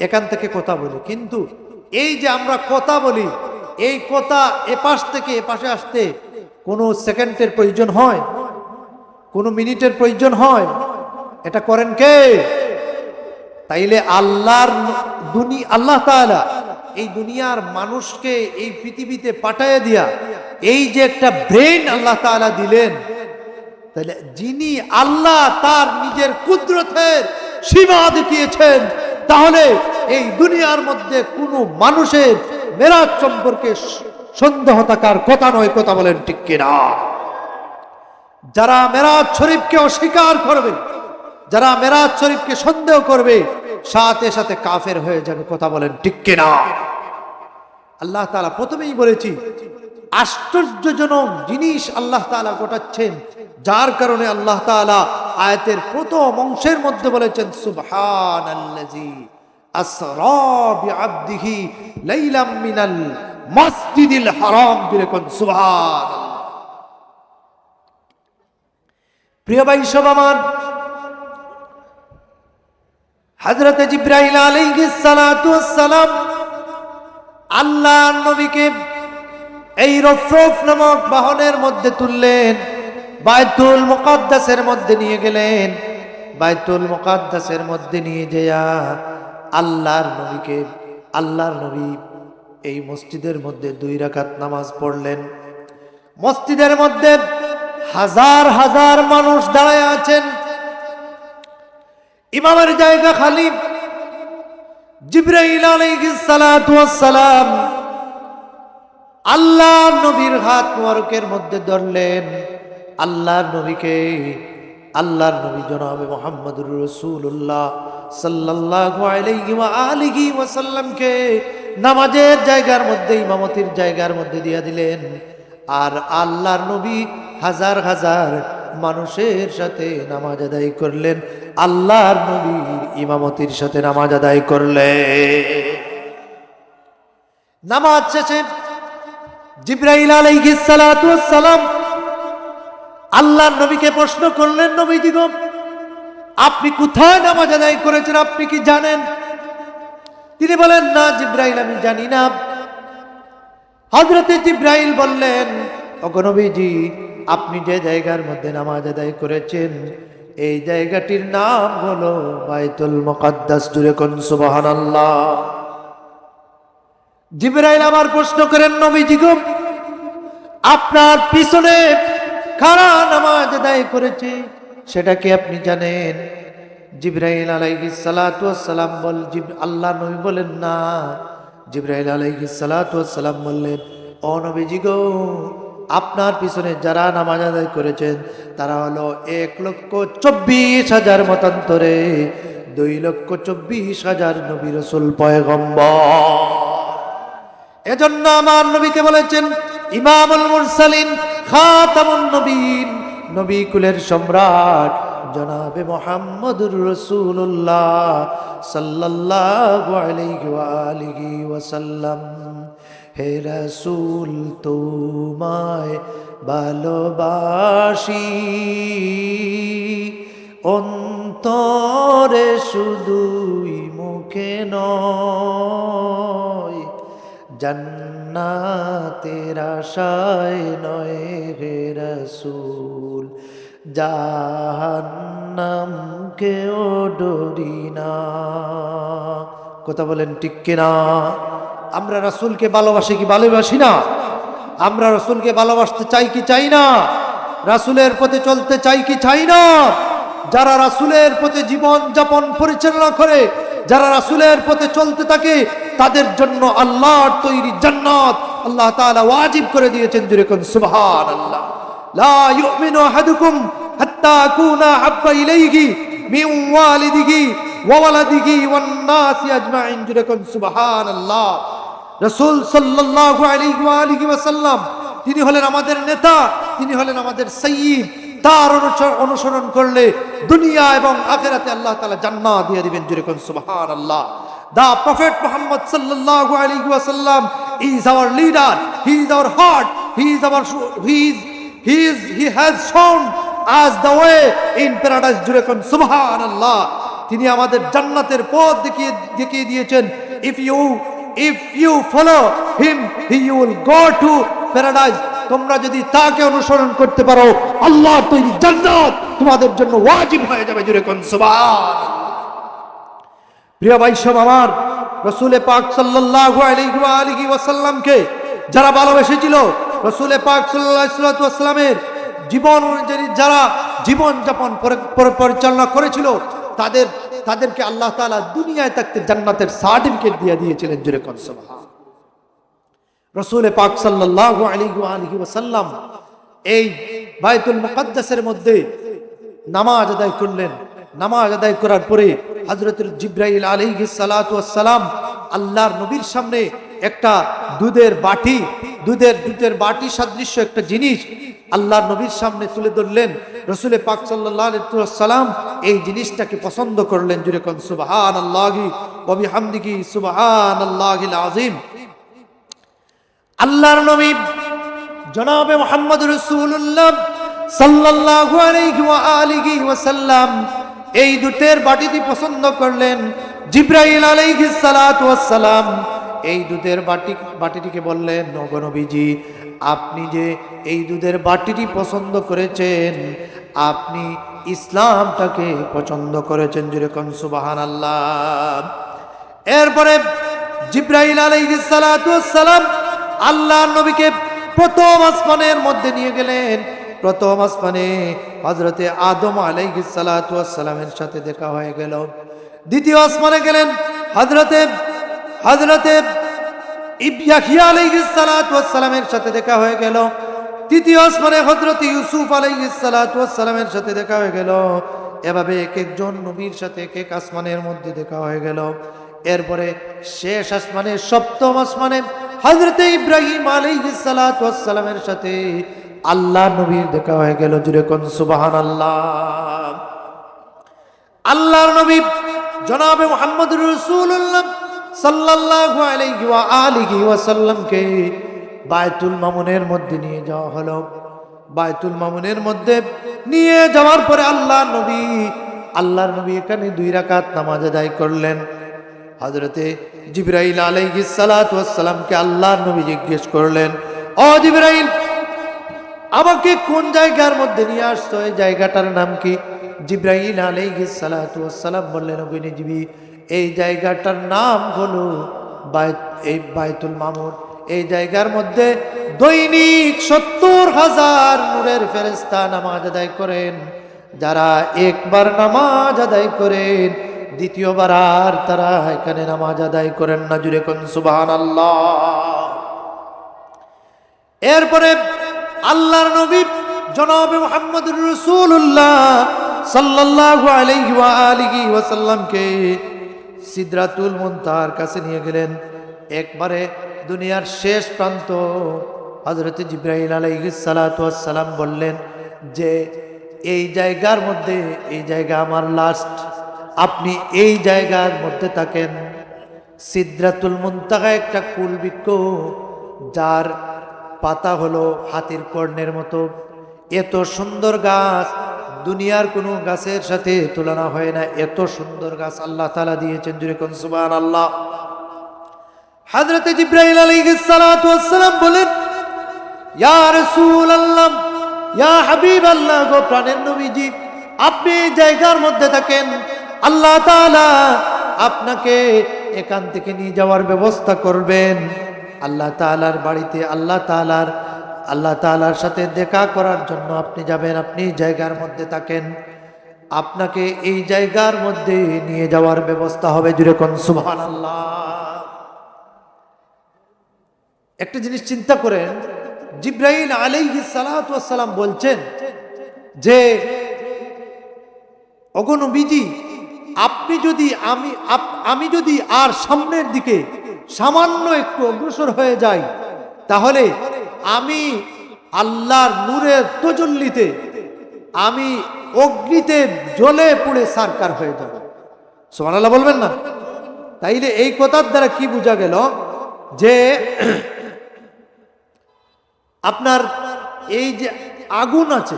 এখান থেকে কথা বলি। কিন্তু এই যে আমরা কথা বলি, এই কথা এপাশ থেকে এপাশে আসতে কোনো সেকেন্ডের প্রয়োজন হয়? কোনো মিনিটের প্রয়োজন হয়? এটা করেন কে? তাইলে আল্লাহ তাআলা এই দুনিয়ার মানুষকে এই পৃথিবীতে পাঠায় দিয়া এই যে একটা ব্রেন আল্লাহ তাআলা দিলেন, তাহলে যিনি আল্লাহ তার নিজের কুদরতের সীমা দেখিয়েছেন, তাহলে এই দুনিয়ার মধ্যে কোনো মানুষের মেরাজ সম্পর্কে সন্দেহ থাকার কথা নয়। কথা বলেন ঠিক কিনা? যারা মেরাজ শরীফকে অস্বীকার করবে, যারা মেরাজ শরীফকে সন্দেহ করবে, সাথে সাথে কাফের হয়ে যাবে। কথা বলেন ঠিক কিনা? আল্লাহ তাআলা প্রথমেই বলেছি আশ্চর্যজনক জিনিস আল্লাহ তাআলা ঘটাচ্ছেন, যার কারণে আল্লাহ তাআলা আয়াতের প্রথম অংশের মধ্যে বলেছেন সুবহানাল্লাযী আসরা বিআবদিহি লাইলাম মিনাল মাসজিদিল হারাম। বলে কোন সুবহানাল্লাহ। প্রিয় ভাই সব আমার, হযরত জিবরাইল আলাইহিস সালাতু ওয়াস সালাম আল্লাহর নবীকে এই রফরফ নামক বাহনের মধ্যে তুললেন, বাইতুল মুকাদ্দাসের মধ্যে নিয়ে গেলেন। বাইতুল মুকাদ্দাসের মধ্যে নিয়ে যায়া আল্লাহর নবী এই মসজিদের মধ্যে 2 রাকাত নামাজ পড়লেন। মসজিদের মধ্যে হাজার হাজার মানুষ দাঁড়ায় আছেন, ইমামের জায়গা খালি। জিবরাইল আলাইহিস সালাতু ওয়াস সালাম আল্লাহর নবীর হাত মোবারকের মধ্যে ধরলেন। আল্লাহর নবী জনাবে মুহাম্মদুর রাসূলুল্লাহ সাল্লাল্লাহু আলাইহি ওয়া আলিহি ওয়াসাল্লামকে নামাজের জায়গার মধ্যে, ইমামতির জায়গার মধ্যে দিয়ে দিলেন। আর আল্লাহর নবী হাজার হাজার মানুষের সাথে নামাজ আদায় করলেন, আল্লাহর নবীর ইমামতির সাথে নামাজ আদায় করলেন। নামাজ শেষে জিবরাইল আলাইহিস সালাতু ওয়াস সালাম আল্লাহর নবীকে প্রশ্ন করলেন, নবীজি গো, আপনি কোথায় নামাজ আদায় করেছেন, আপনি কি জানেন? তিনি বলেন, না জিবরাইল, আমি জানি না। হযরতে জিবরাইল বললেন, ওগো নবীজি, আপনি যে জায়গার মধ্যে নামাজ আদায় করেছেন এই জায়গাটির নাম হলো বাইতুল মুকাদ্দাস। জুরে কোন সুবহানাল্লাহ। জিবরাইল আবার প্রশ্ন করেন, নবীজি গো, আপনার পিছনে কারা নামাজ আদায় করেছে সেটা কি আপনি জানেন? জিবরাইল আলাইহিস সালাতু ওয়াস সালাম আল্লাহ নবী বলেন, না। জিবরাইল আলাইহিস সালাতু ওয়াস সালাম বললেন, ও নবীজি গো, আপনার পিছনে যারা নামাজ আদায় করেছেন তারা হলো 1,24,000 মতান্তরে 2,24,000 নবী রাসূল পয়গম্বর। এজন্য আমার নবীকে বলেছেন ইমামুল মুরসালিন, খাতামুন নবীন, নবী কুলের সম্রাট জনাবে মুহাম্মদুর রাসূলুল্লাহ সাল্লাল্লাহু আলাইহি ওয়া আলিহি ওয়াসাল্লাম। হে রাসূল, তোমায় ভালোবাসি, অন্তরে শুধুই মুখে নয়, জান্নাতের আশায় নয় হে রাসূল, জাহান্নাম কেও ডরি না। কথা বলেন ঠিক কিনা? আমরা রাসূলকে ভালোবাসি কি ভালোবাসি না? আমরা রাসূলকে ভালোবাসতে চাই কি চাই না? রাসূলের পথে চলতে চাই কি চাই না? যারা রাসূলের পথে জীবন যাপন পরিচালনা করে, যারা রাসূলের পথে চলতে থাকে, তাদের জন্য আল্লাহর তৈরি জান্নাত আল্লাহ তাআলা ওয়াজিব করে দিয়েছেন। জুরে কোন সুবহানাল্লাহ। লা ইউমিনু আহাদুকুম হাত্তা আকুনা হাব্বা ইলাইহি মিন ওয়ালিদিহি ওয়া ওয়ালাদিহি ওয়ান নাসি আজমাইন। জুরে কোন সুবহানাল্লাহ। রাসূল সাল্লাল্লাহু আলাইহি ওয়া আলিহি ওয়াসাল্লাম তিনি হলেন আমাদের নেতা, তিনি হলেন আমাদের সাইয়্যিদ। তার অনুসরণ করলে দুনিয়া এবং আখিরাতে আল্লাহ তাআলা জান্নাত দিয়ে দিবেন। জুরে কোন সুবহানাল্লাহ। The Prophet Muhammad sallallahu alaihi wasallam is our leader. He is our heart. He has shown us the way in paradise. জুরে কোন সুবহানাল্লাহ। তিনি আমাদের জান্নাতের পথ দেখিয়ে দিয়েছেন। If you follow him, you will go to paradise. তোমরা যদি তাকে অনুসরণ করতে পারো, আল্লাহর তৈরি জান্নাত তোমাদের জন্য ওয়াজিব হয়ে যাবে। জুরে কোন সুবহানাল্লাহ। প্রিয় ভাই সব আমার, রাসূল পাক সাল্লাল্লাহু আলাইহি ওয়া আলিহি ওয়াসাল্লামকে যারা ভালোবেসেছিল, রাসূল পাক সাল্লাল্লাহু আলাইহি ওয়াসাল্লামের জীবন অনুযায়ী যারা জীবন যাপন পরিচালনা করেছিল, তাদেরকে আল্লাহ তাআলা দুনিয়ায় থাকতে জান্নাতের সার্টিফিকেট দিয়ে দিয়েছিলেন। জুরে কোন সুবহানাল্লাহ। রাসূল পাক সাল্লাল্লাহু আলাইহি ওয়া আলিহি ওয়াসাল্লাম এই বাইতুল মুকাদ্দাসের মধ্যে নামাজ আদায় করলেন। নামাজ আদায় করার পরে হযরত জিবরাইল আলাইহিস সালাতু ওয়াস সালাম আল্লাহর নবীর সামনে একটা দুধের বাটি সাদৃশ্য একটা জিনিস আল্লাহর নবীর সামনে তুলে ধরলেন। রাসূল পাক সাল্লাল্লাহু আলাইহি ওয়াসাল্লাম এই জিনিসটাকে পছন্দ করলেন। জুরে কোন সুবহানাল্লাহি ওয়া বিহামদিহি সুবহানাল্লাহিল আযীম। আল্লাহর নবী জনাবে মুহাম্মদুর রাসূলুল্লাহ সাল্লাল্লাহু আলাইহি ওয়া আলিহি ওয়াসাল্লাম এই দুধের বাটিটি পছন্দ করলেন। জিবরাইল আলাইহিস সালাতু ওয়াস সালাম এই দুধের বাটিটিকে বললেন, ওগো নবীজি, আপনি যে এই দুধের বাটিটি পছন্দ করেছেন, আপনি ইসলামটাকে পছন্দ করেছেন। জুরে কোন সুবহানাল্লাহ। এরপরে জিবরাইল আলাইহিস সালাতু ওয়াস সালাম আল্লাহর নবীকে প্রথম আসমানের মধ্যে নিয়ে গেলেন। প্রথম আসমানে হযরতে আদম আলাইহিস সালাতু ওয়াস সালামের সাথে দেখা হয়ে গেল। দ্বিতীয় আসমানে গেলেন, হযরতে ইয়াহইয়া আলাইহিস সালাতু ওয়াস সালামের সাথে দেখা হয়ে গেল। তৃতীয় আসমানে হযরতে ইউসুফ আলাইহিস সালাতু ওয়াস সালামের সাথে দেখা হয়ে গেল। এভাবে এক একজন নবীর সাথে এক এক আসমানের মধ্যে দেখা হয়ে গেল। এরপরে শেষ আসমানে, সপ্তম আসমানে হযরতে ইব্রাহিম আলাইহিস সালাতু ওয়াস সালামের সাথে আল্লাহ নবীর দেখা হয়ে গেল। জুড়ে কোন সুবহানাল্লাহ। আল্লাহর নবী জনাবে মুহাম্মদুর রাসূলুল্লাহ সাল্লাল্লাহু আলাইহি ওয়া আলিহি ওয়াসাল্লামকে বায়তুল মামুনের মধ্যে নিয়ে যাওয়া হলো। বায়তুল মামুনের মধ্যে নিয়ে যাওয়ার পরে আল্লাহর নবী এখানে 2 রাকাত নামাজ আদায় করলেন। হযরতে জিবরাইল আলাইহিস সালাতু ওয়াস সালামকে আল্লাহর নবী জিজ্ঞেস করলেন, ও জিবরাইল, আমাকে কোন জায়গার মধ্যে নিয়ে আসছো? এই জায়গাটার নাম কি? জিবরাইল আলাইহিস সালাতু ওয়াস সালাম বললেন, ও নবী, এই জায়গাটার নাম হলো বায়তুল মামুর। এই জায়গার মধ্যে দৈনিক 70,000 নূরের ফেরেশতা নামাজ আদায় করেন। যারা একবার নামাজ আদায় করেন, দ্বিতীয়বার আর তারা এখানে নামাজ আদায় করেন না। জুড়ে কোন সুবহানাল্লাহ। এরপরে আল্লাহর নবী জনাবে মুহাম্মদুর রাসূলুল্লাহ সাল্লাল্লাহু আলাইহি ওয়া আলিহি ওয়াসাল্লামকে সিদরাতুল মুনতাহার কাছে নিয়ে গেলেন। একবারে দুনিয়ার শেষ প্রান্ত। হযরত জিবরাইল আলাইহিস সালাতু ওয়াস সালাম বললেন যে এই জায়গার মধ্যে, এই জায়গা আমার লাস্ট, আপনি এই জায়গার মধ্যে থাকেন। সিদরাতুল মুনতাহা একটা কুল বৃক্ষ, যার পাতা হলো হাতির কর্ণের মতো। এত সুন্দর গাছ দুনিয়ার কোনো গাছের সাথে তুলনা হয় না। এত সুন্দর গাছ আল্লাহ তাআলা দিয়েছেন। জুরে কোন সুবহানাল্লাহ। হযরত জিবরাইল আলাইহিস সালাতু ওয়াস সালাম বলেন, ইয়া রাসূলুল্লাহ, ইয়া হাবিবাল্লাহ, গো প্রাণের নবীজি, আপনি এই জায়গার মধ্যে থাকেন। আল্লাহ তাআলা আপনাকে এখান থেকে নিয়ে যাওয়ার ব্যবস্থা করবেন। আল্লাহ তাআলার বাড়িতে আল্লাহ তাআলার সাথে দেখা করার জন্য আপনি যাবেন। আপনি জায়গার মধ্যে থাকেন, আপনাকে এই জায়গার মধ্যে নিয়ে যাওয়ার ব্যবস্থা হবে। জুরে কোন সুবহানাল্লাহ। একটা জিনিস চিন্তা করেন, জিবরাইল আলাইহিস সালাতু ওয়াস সালাম বলছেন যে, ওগো নবীজি, আপনি যদি আমি যদি আর সামনের দিকে সামান্য একটু অগ্রসর হয়ে যাই, তাহলে আমি আল্লাহর নূরের তাজাল্লিতে আমি অগ্নিতে জ্বলে পুড়ে সারকার হয়ে যাব। সুবহানাল্লাহ বলবেন না? তাইলে এই কথার দ্বারা কি বোঝা গেল যে আপনার এই যে আগুন আছে,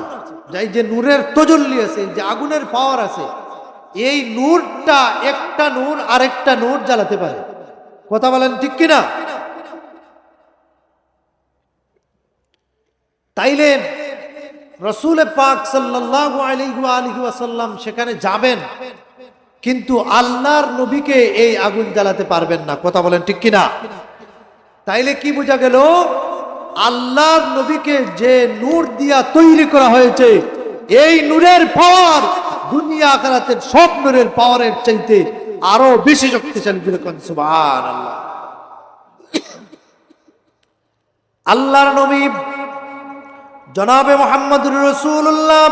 এই যে নূরের তাজাল্লি আছে, এই যে আগুনের পাওয়ার আছে, এই নূরটা, একটা নূর আরেকটা নূর জ্বালাতে পারে। কথা বলেন ঠিক কিনা? তাইলে রাসূল পাক সাল্লাল্লাহু আলাইহি ওয়া আলিহি ওয়াসাল্লাম সেখানে যাবেন, কিন্তু আল্লাহর নবীকে এই আগুন জ্বালাতে পারবেন না। কথা বলেন ঠিক কিনা? তাইলে কি বোঝা গেল? আল্লাহর নবীকে যে নূর দিয়া তৈরি করা হয়েছে, এই নূরের পাওয়ার দুনিয়া আখিরাতের সব নূরের পাওয়ারের চাইতে আরো বেশি শক্তিশালী। সুবহানাল্লাহ। আল্লাহর নবী জনাবে মুহাম্মদুর রাসূলুল্লাহ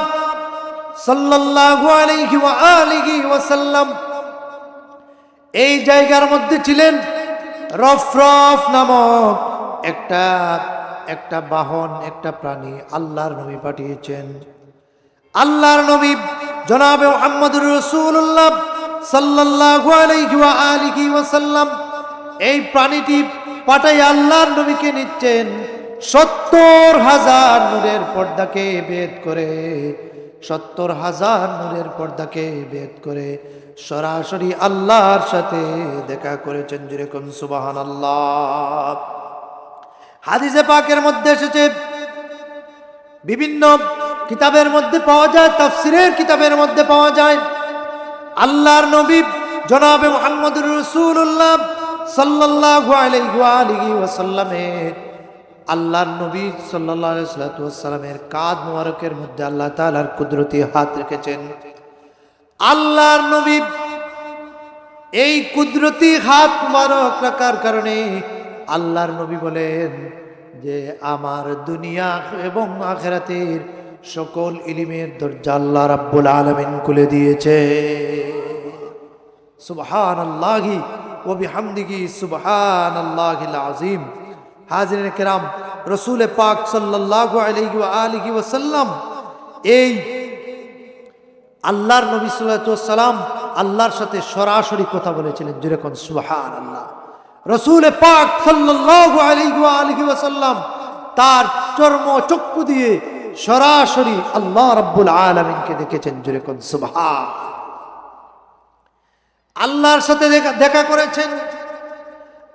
সাল্লাল্লাহু আলাইহি ওয়া আলিহি ওয়াসাল্লাম এই জায়গার মধ্যে ছিলেন। রফরফ নামক একটা বাহন, একটা প্রাণী আল্লাহর নবী পাঠিয়েছেন। আল্লাহর নবী জনাবে মুহাম্মদুর রাসূলুল্লাহ সাল্লাল্লাহু আলাইহি ওয়া আলিহি ওয়াসাল্লাম এই প্রাণীটি পাঠাই আল্লাহর নবীকে নিচ্ছেন 70,000 নূরের পর্দাকে ভেদ করে, 70,000 নূরের পর্দাকে ভেদ করে সরাসরি আল্লাহর সাথে দেখা করেছেন। যেরকম সুবহানাল্লাহ। হাদিসে পাকের মধ্যে এসেছে, বিভিন্ন কিতাবের মধ্যে পাওয়া যায়, তাফসীরের কিতাবের মধ্যে পাওয়া যায়, আল্লাহর নবী জনাবে মুহাম্মদুর রাসূলুল্লাহ সাল্লাল্লাহু আলাইহি ওয়া আলিহি ওয়াসাল্লামের আল্লাহর নবী সাল্লাল্লাহু আলাইহি ওয়াসাল্লামের কাঁধ মোবারকের মধ্যে আল্লাহ তাআলার কুদরতি হাত রেখেছেন। আল্লাহর নবী এই কুদরতি হাত মোবারক রাখার কারণে আল্লাহর নবী বলেন যে আমার দুনিয়া এবং আখিরাতের সকল ইলমের দরজা আল্লাহ রাব্বুল আলামিন খুলে দিয়েছে। সুবহানাল্লাহি ওয়া বিহামদিহি সুবহানাল্লাহিল আযীম। হাজিরিন কেরাম, রসুল পাক সাল্লাল্লাহু আলাইহি ওয়া আলিহি ওয়াসাল্লাম এই আল্লাহর নবী সাল্লাল্লাহু আলাইহি ওয়াসাল্লাম আল্লাহর সাথে সরাসরি কথা বলেছিলেন। জোরে কোন সুবহানাল্লাহ। রসুল পাক সাল্লাল্লাহু আলাইহি ওয়া আলিহি ওয়াসাল্লাম তার চর্ম চক্ষু দিয়ে সরাসরি আল্লাহ রাব্বুল আলামিনকে দেখেছেন। জোরে কোন সুবহান। আল্লাহর সাথে দেখা করেছেন,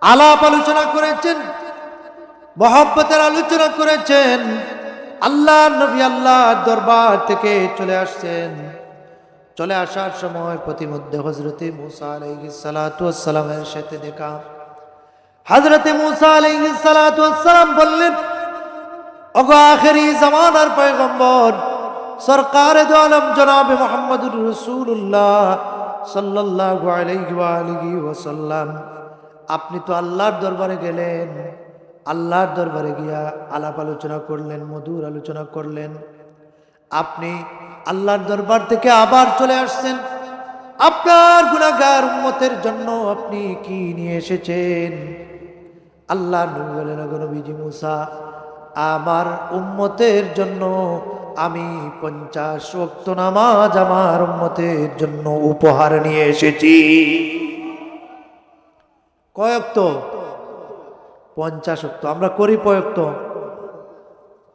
আলাপ আলোচনা করেছেন, মহব্বতের আলোচনা করেছেন। আল্লাহর নবী আল্লাহর দরবার থেকে চলে আসছেন। চলে আসার সময় প্রতিমধ্যে হযরতে মূসা আলাইহিস সালাতু ওয়াস সালামের সাথে দেখা। হযরতে মূসা আলাইহিস সালাতু ওয়াস সালাম বললেন, ওগো আখেরি জামানার পয়গম্বর সরকারে দো আলম জনাবে মুহাম্মদুর রাসূলুল্লাহ সাল্লাল্লাহু আলাইহি ওয়া আলিহি ওয়াসাল্লাম, আপনি তো আল্লাহর দরবারে গেলেন, আল্লাহর দরবারে গিয়া আলাপ আলোচনা করলেন, মধুর আলোচনা করলেন। আপনি আল্লাহর দরবার থেকে আবার চলে আসছেন। আপনার গুনাহগার উম্মতের জন্য আপনি কি নিয়ে এসেছেন? আল্লাহর নবী বলেন, ওগো নবীজি মূসা, আমার উম্মতের জন্য আমি 50 ওয়াক্ত নামাজ আমার উম্মতের জন্য উপহার নিয়ে এসেছি। কয় ওয়াক্ত? 50 ওয়াক্ত। আমরা করি কয় ওয়াক্ত?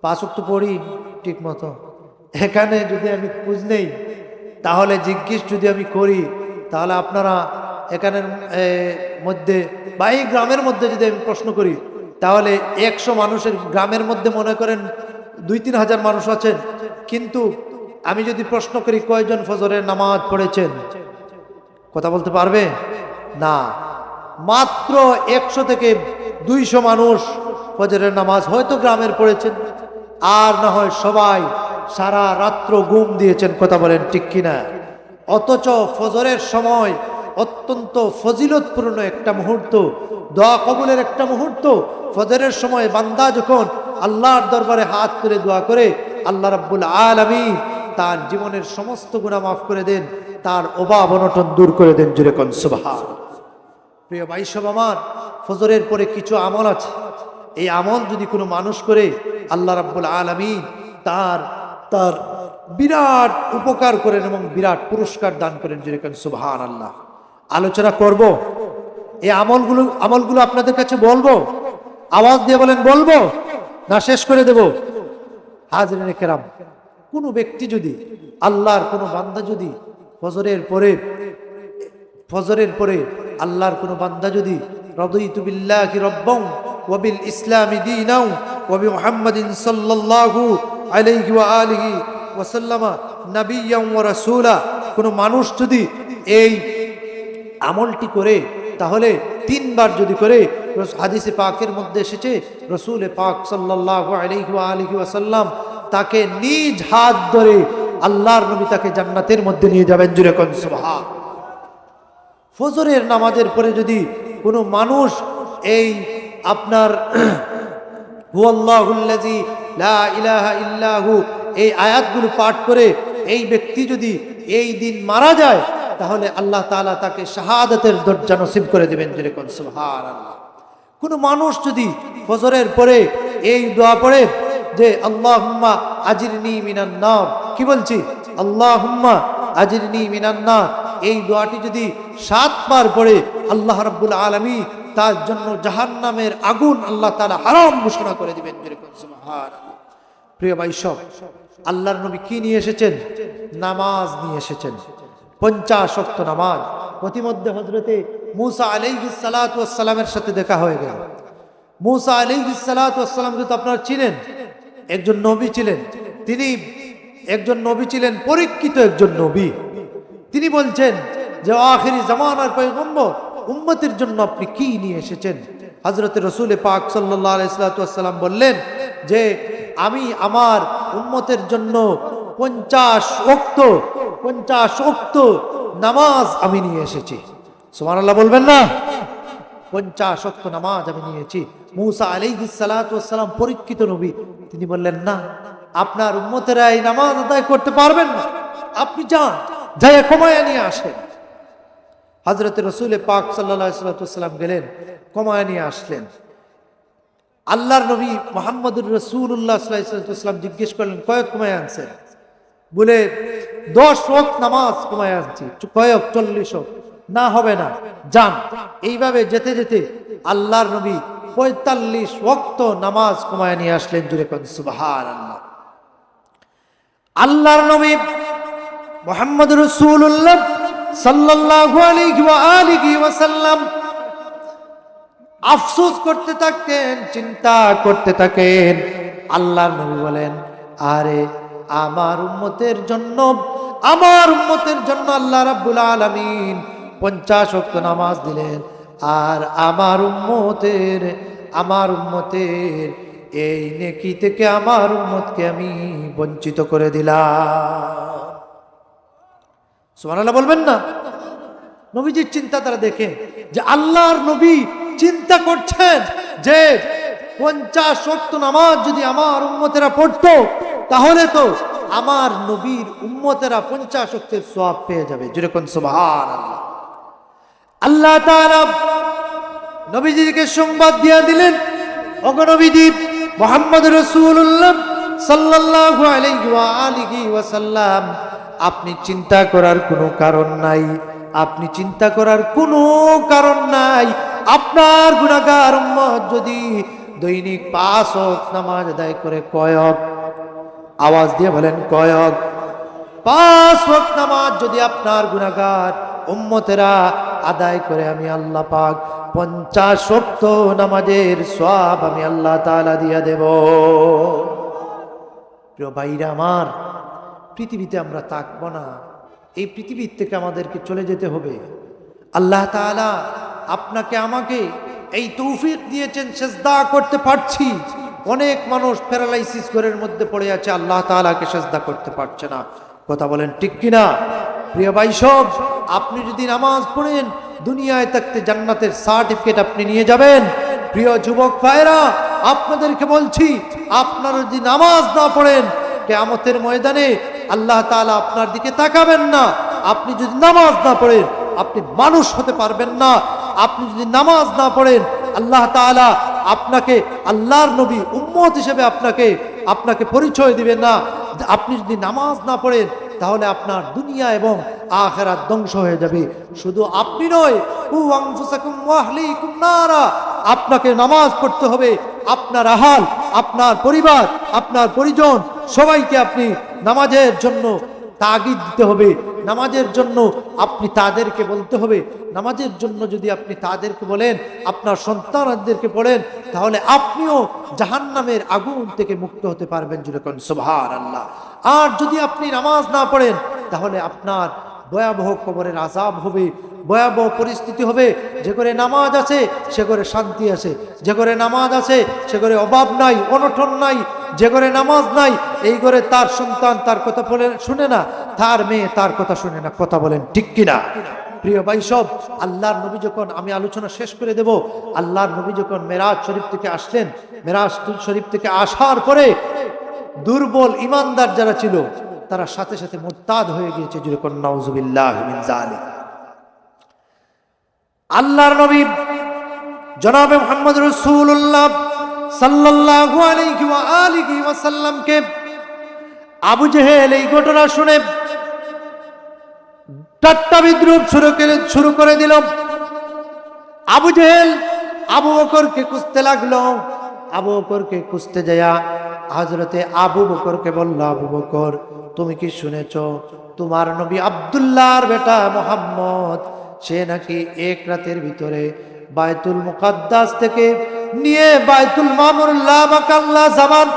5 ওয়াক্ত পড়ি ঠিক মতো। এখানে যদি আমি খোঁজ নেই, তাহলে জিজ্ঞেস যদি আমি করি, তাহলে আপনারা এখানের মধ্যে বা এই গ্রামের মধ্যে যদি আমি প্রশ্ন করি, তাহলে 100 মানুষের গ্রামের মধ্যে মনে করেন 2-3 হাজার মানুষ আছেন, কিন্তু আমি যদি প্রশ্ন করি কয়জন ফজরের নামাজ পড়েছেন, কথা বলতে পারবে না। মাত্র 100 থেকে 200 মানুষ ফজরের নামাজ হয়তো গ্রামের পড়েছেন, আর না হয় সবাই সারা রাত্র ঘুম দিয়েছেন। কথা বলেন ঠিক কিনা? অথচ ফজরের সময় অত্যন্ত ফজিলতপূর্ণ একটা মুহূর্ত, দোয়া কবুলের একটা মুহূর্ত। ফজরের সময় বান্দা যখন আল্লাহর দরবারে হাত তুলে দোয়া করে, আল্লাহ রাব্বুল আলামিন তার জীবনের সমস্ত গুনাহ মাফ করে দেন, তার অভাব অনটন দূর করে দেন। জোরে কোন সুবহান। প্রিয় ভাই সব আমার, ফজরের পরে কিছু আমল আছে। এই আমল যদি কোনো মানুষ করে, আল্লাহ রাব্বুল আলামিন তার বিরাট উপকার করেন এবং বিরাট পুরস্কার দান করেন। জোরে কোন সুবহানাল্লাহ। আলোচনা করব, এই আমলগুলো আপনাদের কাছে বলবো। আওয়াজ দিয়ে বলেন, বলবো না শেষ করে দেব? হাজিরিন কেরাম, কোনো ব্যক্তি যদি, আল্লাহর কোনো বান্দা যদি ফজরের পরে আল্লাহর কোনো বান্দা যদি রাদিতু বিল্লাহি রাব্বান ওয়া বিল ইসলামি দীনাও ওয়া বি মুহাম্মাদিন সাল্লাল্লাহু আলাইহি ওয়া আলিহি ওয়া সাল্লামা নাবিয়্যান ওয়া রাসূলা, কোনো মানুষ যদি এই আমলটি করে, তাহলে 3 বার যদি করে, হাদিসে পাকের মধ্যে এসেছে রসুল পাক সাল্লাল্লাহু আলাইহি ওয়া আলিহি ওয়াসাল্লাম তাকে নিজ হাত ধরে আল্লাহর নবী তাকে জান্নাতের মধ্যে নিয়ে যাবেন। জোরে কোন সুবহান। ফজরের নামাজের পরে যদি কোনো মানুষ এই আপনার হুয়াল্লাহুল্লাযী লা ইলাহা ইল্লাহু এই আয়াতগুলো পাঠ করে এই ব্যক্তি যদি এই দিন মারা যায়, তাহলে আল্লাহ তাআলা তাকে শাহাদাতের দরজা নসিব করে দিবেন। জোরে কোন সুবহানাল্লাহ। কোনো মানুষ যদি ফজরের পরে এই দোয়া পড়ে যে আল্লাহুম্মা আজিরনি মিনান নার, কি বলছি? আল্লাহুম্মা আজিরনি মিনান নার, এই দোয়াটি যদি 7 বার পড়ে, আল্লাহ রাব্বুল আলামিন তার জন্য জাহান্নামের আগুন আল্লাহ তাআলা হারাম ঘোষণা করে দিবেন। জোরে কোন সুবহানাল্লাহ। প্রিয় ভাই সব, আল্লাহর নবী কি নিয়ে এসেছেন? নামাজ নিয়ে এসেছেন, 50 ওয়াক্ত নামাজ। প্রতিমধ্যে হযরতে মূসা আলাইহিস সালাতু ওয়াস সালামের সাথে দেখা হয়ে গেল। মূসা আলাইহিস সালাতু ওয়াস সালামকে তো আপনারা চিনেন, একজন নবী ছিলেন। তিনি একজন নবী ছিলেন, পরীক্ষিত একজন নবী। তিনি বলছেন যে আখিরি জামানার পয়গম্বর, উম্মতের জন্য আপনি কি নিয়ে এসেছেন? হযরতে রাসূল পাক সাল্লাল্লাহু আলাইহি ওয়াসাল্লাম বললেন যে আমি আমার উম্মতের জন্য 50 ওয়াক্ত নামাজ আমি নিয়ে এসেছি। সুবহানাল্লাহ বলবেন না? 50 ওয়াক্ত নামাজ আমি নিয়েছি। মূসা আলাইহিস সালাতু ওয়াস সালাম পরীক্ষিত নবী, তিনি বললেন না, আপনার উম্মতেরা এই নামাজ আদায় করতে পারবেন না, আপনি যান, যাইয়া কমায়া নিয়ে আসেন। হযরতে রাসূল পাক সাল্লাল্লাহু আলাইহি ওয়াসাল্লাম গেলেন, কমায়া নিয়ে আসলেন। আল্লাহর নবী মুহাম্মদুর রাসূলুল্লাহ সাল্লাল্লাহু আলাইহি ওয়াসাল্লাম জিজ্ঞেস করলেন, কয়েক কমায় আনছেন? বলে 10 ওয়াক্ত নামাজ কমায় আনছি। কয়েক 40 ওয়াক্ত? না, হবে না, যান। এইভাবে যেতে যেতে আল্লাহর নবী 45 ওয়াক্ত নামাজ কমায় নিয়ে আসলেন। জুড়ে কোন সুবহানাল্লাহ। আল্লাহর নবী মুহাম্মদুর রাসূলুল্লাহ সাল্লাল্লাহু আলাইহি ওয়া আলিহি ওয়াসাল্লাম আফসোস করতে থাকেন, চিন্তা করতে থাকেন। আল্লাহর নবী বলেন, আরে আমার উম্মতের জন্য আল্লাহ রাব্বুল আলামিন 50 ওয়াক্ত নামাজ দিলেন, আর আমার উম্মতের এই নেকি থেকে আমার উম্মতকে আমি বঞ্চিত করে দিলাম। সুবহানাল্লাহ বলবেন না? নবীজির চিন্তা তারা দেখেন, যে আল্লাহর নবী চিন্তা করছেন যে 50 ওয়াক্ত নামাজ যদি আমার উম্মতেরা পড়তো, তাহলে তো আমার নবীর উম্মতেরা 50 ওয়াক্তের সওয়াব পেয়ে যাবে। যেরকম সুবহানাল্লাহ। আল্লাহ তাআলা নবীজিকে সংবাদ দিয়ে দিলেন, ওগো নবীজি মুহাম্মদ রাসূলুল্লাহ সাল্লাল্লাহু আলাইহি ওয়া আলিহি ওয়াসাল্লাম, আপনি চিন্তা করার কোনো কারণ নাই, আপনি চিন্তা করার কোনো কারণ নাই। আপনার গুনাহগার উম্মত যদি দৈনিক 5 ওয়াক্ত নামাজ আদায় করে, কয়ক? আওয়াজ দিয়ে বলেন, কয়ক? 5 ওয়াক্ত নামাজ যদি আপনার গুনাহগার উম্মতেরা আদায় করে, আমি আল্লাহ পাক 50 ওয়াক্ত নামাজের সওয়াব আমি আল্লাহ তাআলা দিয়ে দেব। প্রিয় ভাইরা আমার, পৃথিবীতে আমরা থাকবো না, এই পৃথিবীর থেকে আমাদেরকে চলে যেতে হবে। আল্লাহ তাআলা আপনাকে আমাকে এই তৌফিক দিয়েছেন, সিজদা করতে পারছি। অনেক মানুষ প্যারালাইসিস ঘরের মধ্যে পড়ে আছে, আল্লাহ তাআলাকে সিজদা করতে পারছে না। কথা বলেন ঠিক কিনা? প্রিয় ভাই সব, আপনি যদি নামাজ পড়েন, দুনিয়ায় থাকতে জান্নাতের সার্টিফিকেট আপনি নিয়ে যাবেন। প্রিয় যুবক ভাইরা, আপনাদেরকে বলছি, আপনারা যদি নামাজ না পড়েন, কিয়ামতের ময়দানে আল্লাহ তাআলা আপনার দিকে তাকাবেন না। আপনি যদি নামাজ না পড়েন, আপনি মানুষ হতে পারবেন না। আপনি যদি নামাজ না পড়েন, আল্লাহ তাআলা আপনাকে আল্লাহর নবী উম্মত হিসেবে আপনাকে পরিচয় দিবেন না। আপনি যদি নামাজ না পড়েন, তাহলে আপনার দুনিয়া এবং আখিরাত ধ্বংস হয়ে যাবে। শুধু আপনি নয়, কু আনফুসাকুম ওয়া আহলিকুম নারা, আপনাকে নামাজ পড়তে হবে। আপনার আহাল, আপনার পরিবার, আপনার পরিজন, সবাইকে আপনি নামাজের জন্য তাগিদ দিতে হবে। নামাজের জন্য আপনি তাদেরকে বলতে হবে। নামাজের জন্য যদি আপনি তাদেরকে বলেন, আপনার সন্তানদেরকে বলেন, তাহলে আপনিও জাহান্নামের আগুন থেকে মুক্ত হতে পারবেন। যেরকম সুবহানাল্লাহ। আর যদি আপনি নামাজ না পড়েন, তাহলে আপনার ভয়াবহ কবরের আযাব হবে, ভয়াবহ পরিস্থিতি হবে। যে করে নামাজ আছে, সে করে শান্তি আছে। যে করে নামাজ আছে, সে করে অভাব নাই, অনটন নাই। যে করে নামাজ নাই, এই করে তার সন্তান তার কথা শুনে না, তার মেয়ে তার কথা শুনে না। কথা বলেন ঠিক কিনা? প্রিয় ভাই সব, আল্লাহর নবী যখন, আমি আলোচনা শেষ করে দেব, আল্লাহর নবী যখন মেরাজ শরীফ থেকে আসলেন, মেরাজ শরীফ থেকে আসার পরে দুর্বল ইমানদার যারা ছিল, তারা সাথে সাথে মুরতাদ হয়ে গিয়েছে। যেরকম নাউজুবিল্লাহ মিন যালিক। আল্লাহর নবী জনাবে মুহাম্মদ রাসূলুল্লাহ সাল্লাল্লাহু আলাইহি ওয়া আলিহি ওয়াসাল্লামকে আবু জেহেল এই ঘটনা শুনে ঠাট্টা বিদ্রুপ শুরু করে দিল। আবু জেহেল আবু বকরকে খুঁজতে লাগলো। আবু বকরকে খুঁজতে যায়া হযরতে আবু বকরকে বলল, আবু বকর, তুমি কি শুনেছো তোমার নবী আব্দুল্লাহর বেটা মুহাম্মদ, সে নাকি এক রাতের ভিতরে বাইতুল মুকাদ্দাস থেকে নিয়ে বাইতুল মামুর, লা মাকাল্লা জামান,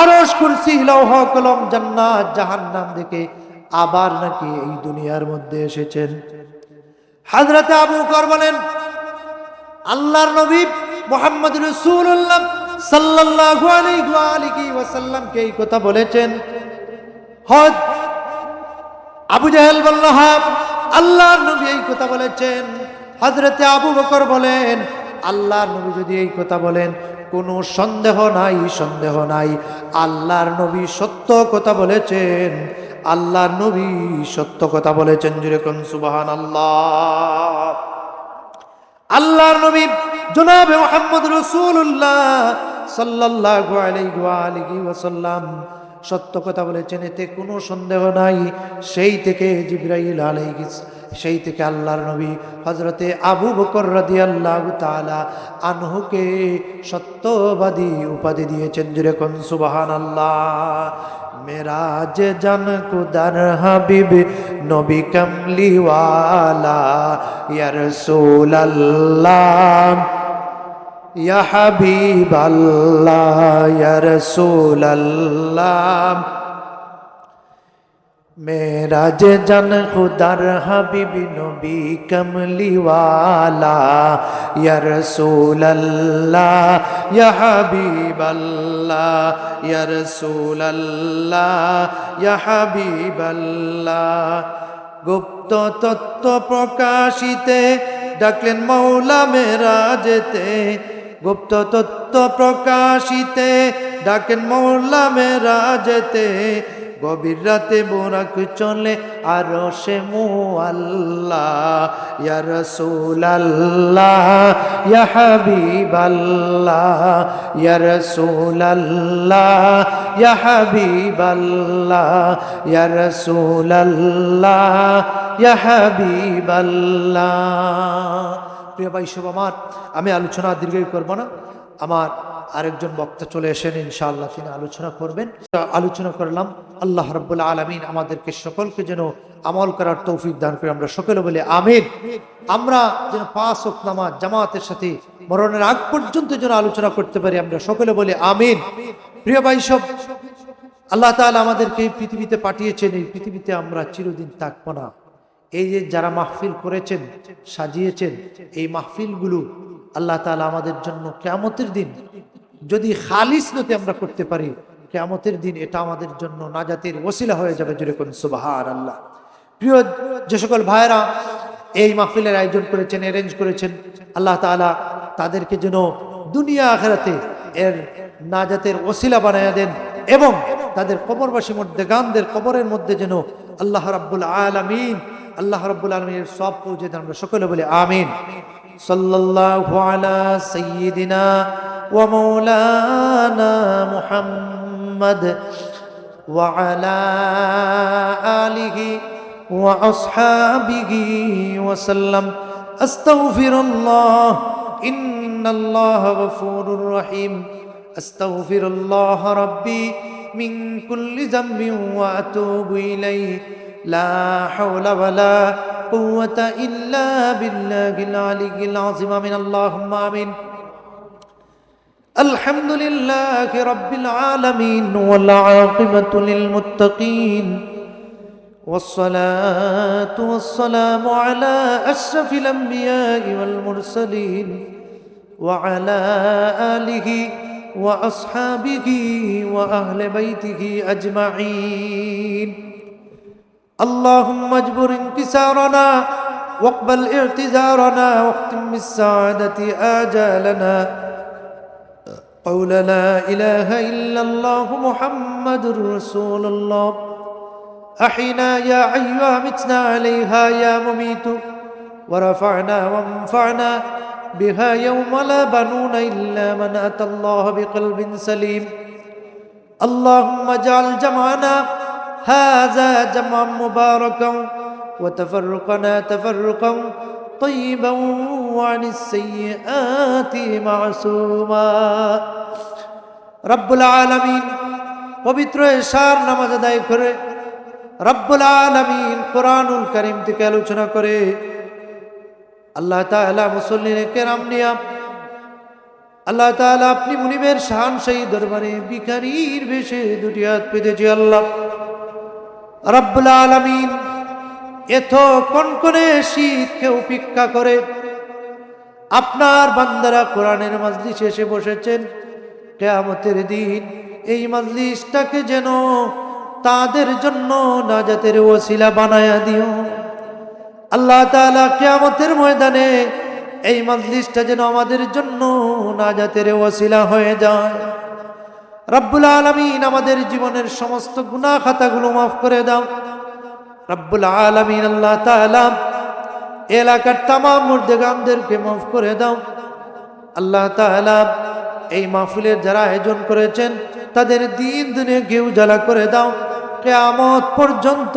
আরশ, কুরসি, লৌহ কলম, জান্নাত জাহান্নাম দেখে আবার নাকি এই দুনিয়ার মধ্যে এসেছেন। হযরতে আবু বকর বলেন, আল্লাহর নবী মুহাম্মদ রাসূলুল্লাহ সাল্লাল্লাহু আলাইহি ওয়াসাল্লামকে এই কথা বলেছেন? হদ আবু জেহেল বলল, হ্যাঁ, আল্লাহর নবী এই কথা বলেছেন। হযরতে আবু বকর বলেন, আল্লাহর নবী যদি এই কথা বলেন, কোনো সন্দেহ নাই, আল্লাহর নবী সত্য কথা বলেছেন। আল্লাহর নবী সত্য কথা বলেছেন। যেরকম সুবহানাল্লাহ। আল্লাহর নবী জনাবে মুহাম্মদ রাসূলুল্লাহ সাল্লাল্লাহু আলাইহি ওয়া আলিহি ওয়াসাল্লাম সত্য কথা বলেছেন, এতে কোনো সন্দেহ নাই। সেই থেকে জিবরাইল আলাইহিস, সেই থেকে আল্লাহর নবী হযরতে আবু বকর রাদিয়াল্লাহু তাআলা আনহুকে সত্যবাদী উপাধি দিয়েছেন। জুরে কোন সুবহানাল্লাহ। মেরাজ জান কুদার হাবিব নবী কামলিওয়ালা ইয়া রাসূলুল্লাহ ইয়া হাবিবাল্লাহ ইয়া রাসূলুল্লাহ। মেরাজ জান খুদার হাবিব নবী কমলিওয়ালা ইয়া রাসূলুল্লাহ ইয়া হাবিবাল্লাহ ইয়া রাসূলুল্লাহ ইয়া হাবিবাল্লাহ। গুপ্ত তত্ত্ব প্রকাশিতে ডাকলেন মৌলা মেরাজেতে, গুপ্ত তত্ত্ব প্রকাশিতে ডাকেন মৌলা মেরাজেতে। গভীর রাতে বোরাক চলে আরশে মুআল্লা ইয়া রাসূলুল্লাহ ইয়া হাবিবাল্লাহ ইয়া রাসূলুল্লাহ ইয়া হাবিবাল্লাহ ইয়া রাসূলুল্লাহ ইয়া হাবিবাল্লাহ। প্রিয় ভাই সব আমার, আমি আলোচনা দীর্ঘ করব না। আমার আরেকজন বক্তা চলে এসেন, ইনশাআল্লাহ তিনি আলোচনা করবেন। আলোচনা করলাম, আল্লাহ রাব্বুল আলামিন আমাদেরকে সকলকে যেন আমল করার তৌফিক দান করে। আমরা সকলে বলি আমিন। আমরা যেন 5 ওয়াক্ত নামাজ জামাতের সাথে মরণের আগ পর্যন্ত যেন আলোচনা করতে পারি, আমরা সকলে বলি আমিন। প্রিয় ভাই সব, আল্লাহ তাআলা আমাদেরকে এই পৃথিবীতে পাঠিয়েছেন, এই পৃথিবীতে আমরা চিরদিন থাকবো না। এই যে যারা মাহফিল করেছেন, সাজিয়েছেন, এই মাহফিলগুলো আল্লাহ তাআলা আমাদের জন্য কিয়ামতের দিন যদি খালিস নিয়তে আমরা করতে পারি, কিয়ামতের দিন এটা আমাদের জন্য নাজাতের ওসিলা হয়ে যাবে। জোরে কোন সুবহানাল্লাহ। প্রিয় যে সকল ভাইরা এই মাহফিলের আয়োজন করেছেন, অ্যারেঞ্জ করেছেন, আল্লাহ তাআলা তাদেরকে যেন দুনিয়া আখিরাতে এর নাজাতের ওসিলা বানায়া দেন এবং তাদের কবরবাসী মুর্দেগানদের কবরের মধ্যে যেন আল্লাহ রাব্বুল আলামিনের সওয়াব পৌঁছে দেন। আমরা সকলে বলি আমিন। সাল্লাল্লাহু আলা সাইয়্যিদিনা ওয়া মাওলানা মুহাম্মদ ওয়া আলা আলিহি ওয়া আসহাবিহি ওয়া সাল্লাম। আস্তাগফিরুল্লাহ ইন্নাল্লাহা গফুরুর রহিম। আস্তাগফিরুল্লাহ রাব্বি মিন কুল্লি যামবিন ওয়া আতুবু ইলাইহি। লা হাওলা ওয়ালা কুওয়াতা ইল্লা বিল্লাহিল আলিয়্যিল আযীম। আমিন আল্লাহুম্মা আমিন। আলহামদুলিল্লাহি রাব্বিল আলামিন ওয়াল আকিবাতু লিল মুত্তাকিন ওয়াসসালাতু ওয়াসসালামু আলা আশরাফিল আমবিয়াই ওয়াল মুরসালিন ওয়া আলা আলিহি ওয়া আসহাবিহি ওয়া আহলি বাইতিহি আজমাইন। اللهم اجبر انكسارنا واقبل اعتذارنا واختم بالسعادة آجالنا. قول لا إله إلا الله محمد رسول الله. أحينا يا حي وأمتنا عليها يا مميت ورفعنا وانفعنا بها يوم لا بنون إلا من أتى الله بقلب سليم. اللهم اجعل جمعنا هذا جمعا مباركا وتفرقنا تفرقا طيبا وعن السيئات معصوما. রব্বুল আলামিন পবিত্র এশার নামাজ আদায় করে রব্বুল আলামিন কোরআনুল কারীম থেকে আলোচনা করে আল্লাহ তাআলা মুসল্লিনে কেরাম নিয়া আল্লাহ তাআলা আপনি মুনিবের শান সেই দরবারে ভিখারির বেশে দুটি হাত পেতেছি। আল্লাহ রব্বুল আলামিন এত কনকনে শীতকে উপেক্ষা করে আপনার বান্দারা কোরআনের মাজলিসে এসে বসেছেন। কিয়ামতের দিন এই মাজলিসটাকে যেন তাদের জন্য নাজাতের ওসিলা বানায়া দিও। আল্লাহ তাআলা কিয়ামতের ময়দানে এই মাজলিসটা যেন আমাদের জন্য নাজাতের ওসিলা হয়ে যায়। রব্বুল আলামিন আমাদের জীবনের সমস্ত গুনাহ খাতাগুলো মাফ করে দাও। রব্বুল আলামিন আল্লাহ তাআলা এলাকার তামাম মুর্দেগানদেরকে মাফ করে দাও। আল্লাহ তাআলা এই মাহফিলের যারা আয়োজন করেছেন তাদের দিন দুনিয়াকে উজালা করে দাও। কিয়ামত পর্যন্ত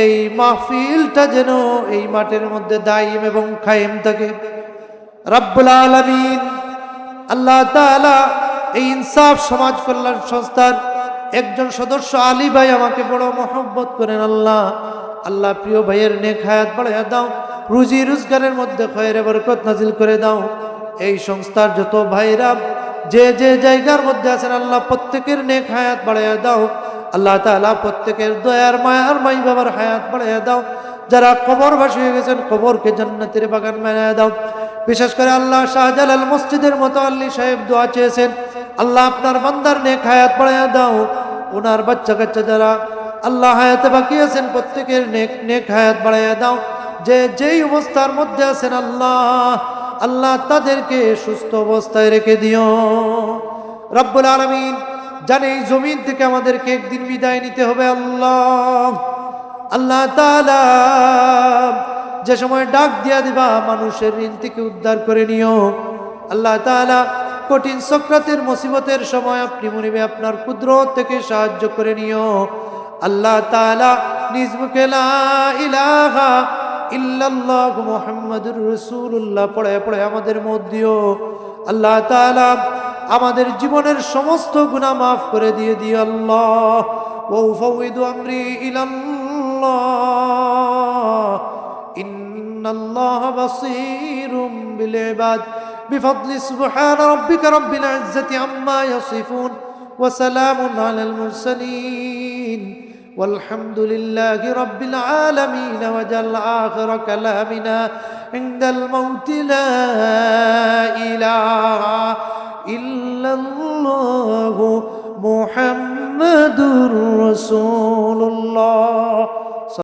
এই মাহফিলটা যেন এই মাঠের মধ্যে দায়িম এবং কায়েম থাকে। রব্বুল আলামিন আল্লাহ তাআলা এই ইনসাফ সমাজ কল্যাণ সংস্থার একজন সদস্য আলী ভাই আমাকে বড় মহব্বত করেন। আল্লাহ প্রিয় ভাইয়ের নেক হায়াত বাড়াইয়া দাও, রুজি রোজগারের মধ্যে খয়রে বরকত নাজিল করে দাও। এই সংস্থার যত ভাইরা যে যে জায়গার মধ্যে আছেন আল্লাহ প্রত্যেকের নেক হায়াত বাড়াইয়া দাও। আল্লাহ তাআলা প্রত্যেকের দয়ার মায়ার মাই বাবার হায়াত বাড়াইয়া দাও। যারা কবরবাসী হয়ে গেছেন কবরকে জান্নাতের বাগান বানাইয়া দাও। বিশেষ করে আল্লাহ শাহজালাল মসজিদের মোতাল্লি সাহেব দোয়া চেয়েছেন, আল্লাহ আপনার বান্দার নেক হায়াত বাড়াইয়া দাও। ওনার বাচ্চা কাচ্চা যারা আল্লাহ হায়াতে বাকি আছেন প্রত্যেকের নেক হায়াত বাড়াইয়া দাও। যে যেই অবস্থার মধ্যে আছেন আল্লাহ তাদেরকে সুস্থ অবস্থায় রেখে দিও। রব্বুল আলামিন জানে এই জমিন থেকে আমাদেরকে একদিন বিদায় নিতে হবে। আল্লাহ তাআলা যে সময় ডাক দিয়া দিবা মানুষের ঋণ থেকে উদ্ধার করে নিও। আল্লাহ তাআলা কঠিন সাকরাতের মুসিবতের সময় আপনি মুনিবে আপনার কুদরত থেকে সাহায্য করে নিও। আল্লাহ তাআলা নিজ মুখে লা ইলাহা ইল্লাল্লাহ মুহাম্মাদুর রাসূলুল্লাহ পড়ে পড়ে আমাদের মত দিও। আল্লাহ তাআলা আমাদের জীবনের সমস্ত গুনাহ মাফ করে দিয়ে দিও। আল্লাহ ওয়া উফাউযু আমরি ইলাল্লাহ ইন্নাল্লাহা বাসীরুম বিল ইবাদ বিফadli সুবহান রাব্বিকা রাব্বিল ইজ্জাতি আম্মা ইয়াসিফুন ওয়া সালামুন আলাল মুরসালিন والحمد لله رب العالمين وجل آخر كلامنا عند الموت لا إله إلا الله محمد رسول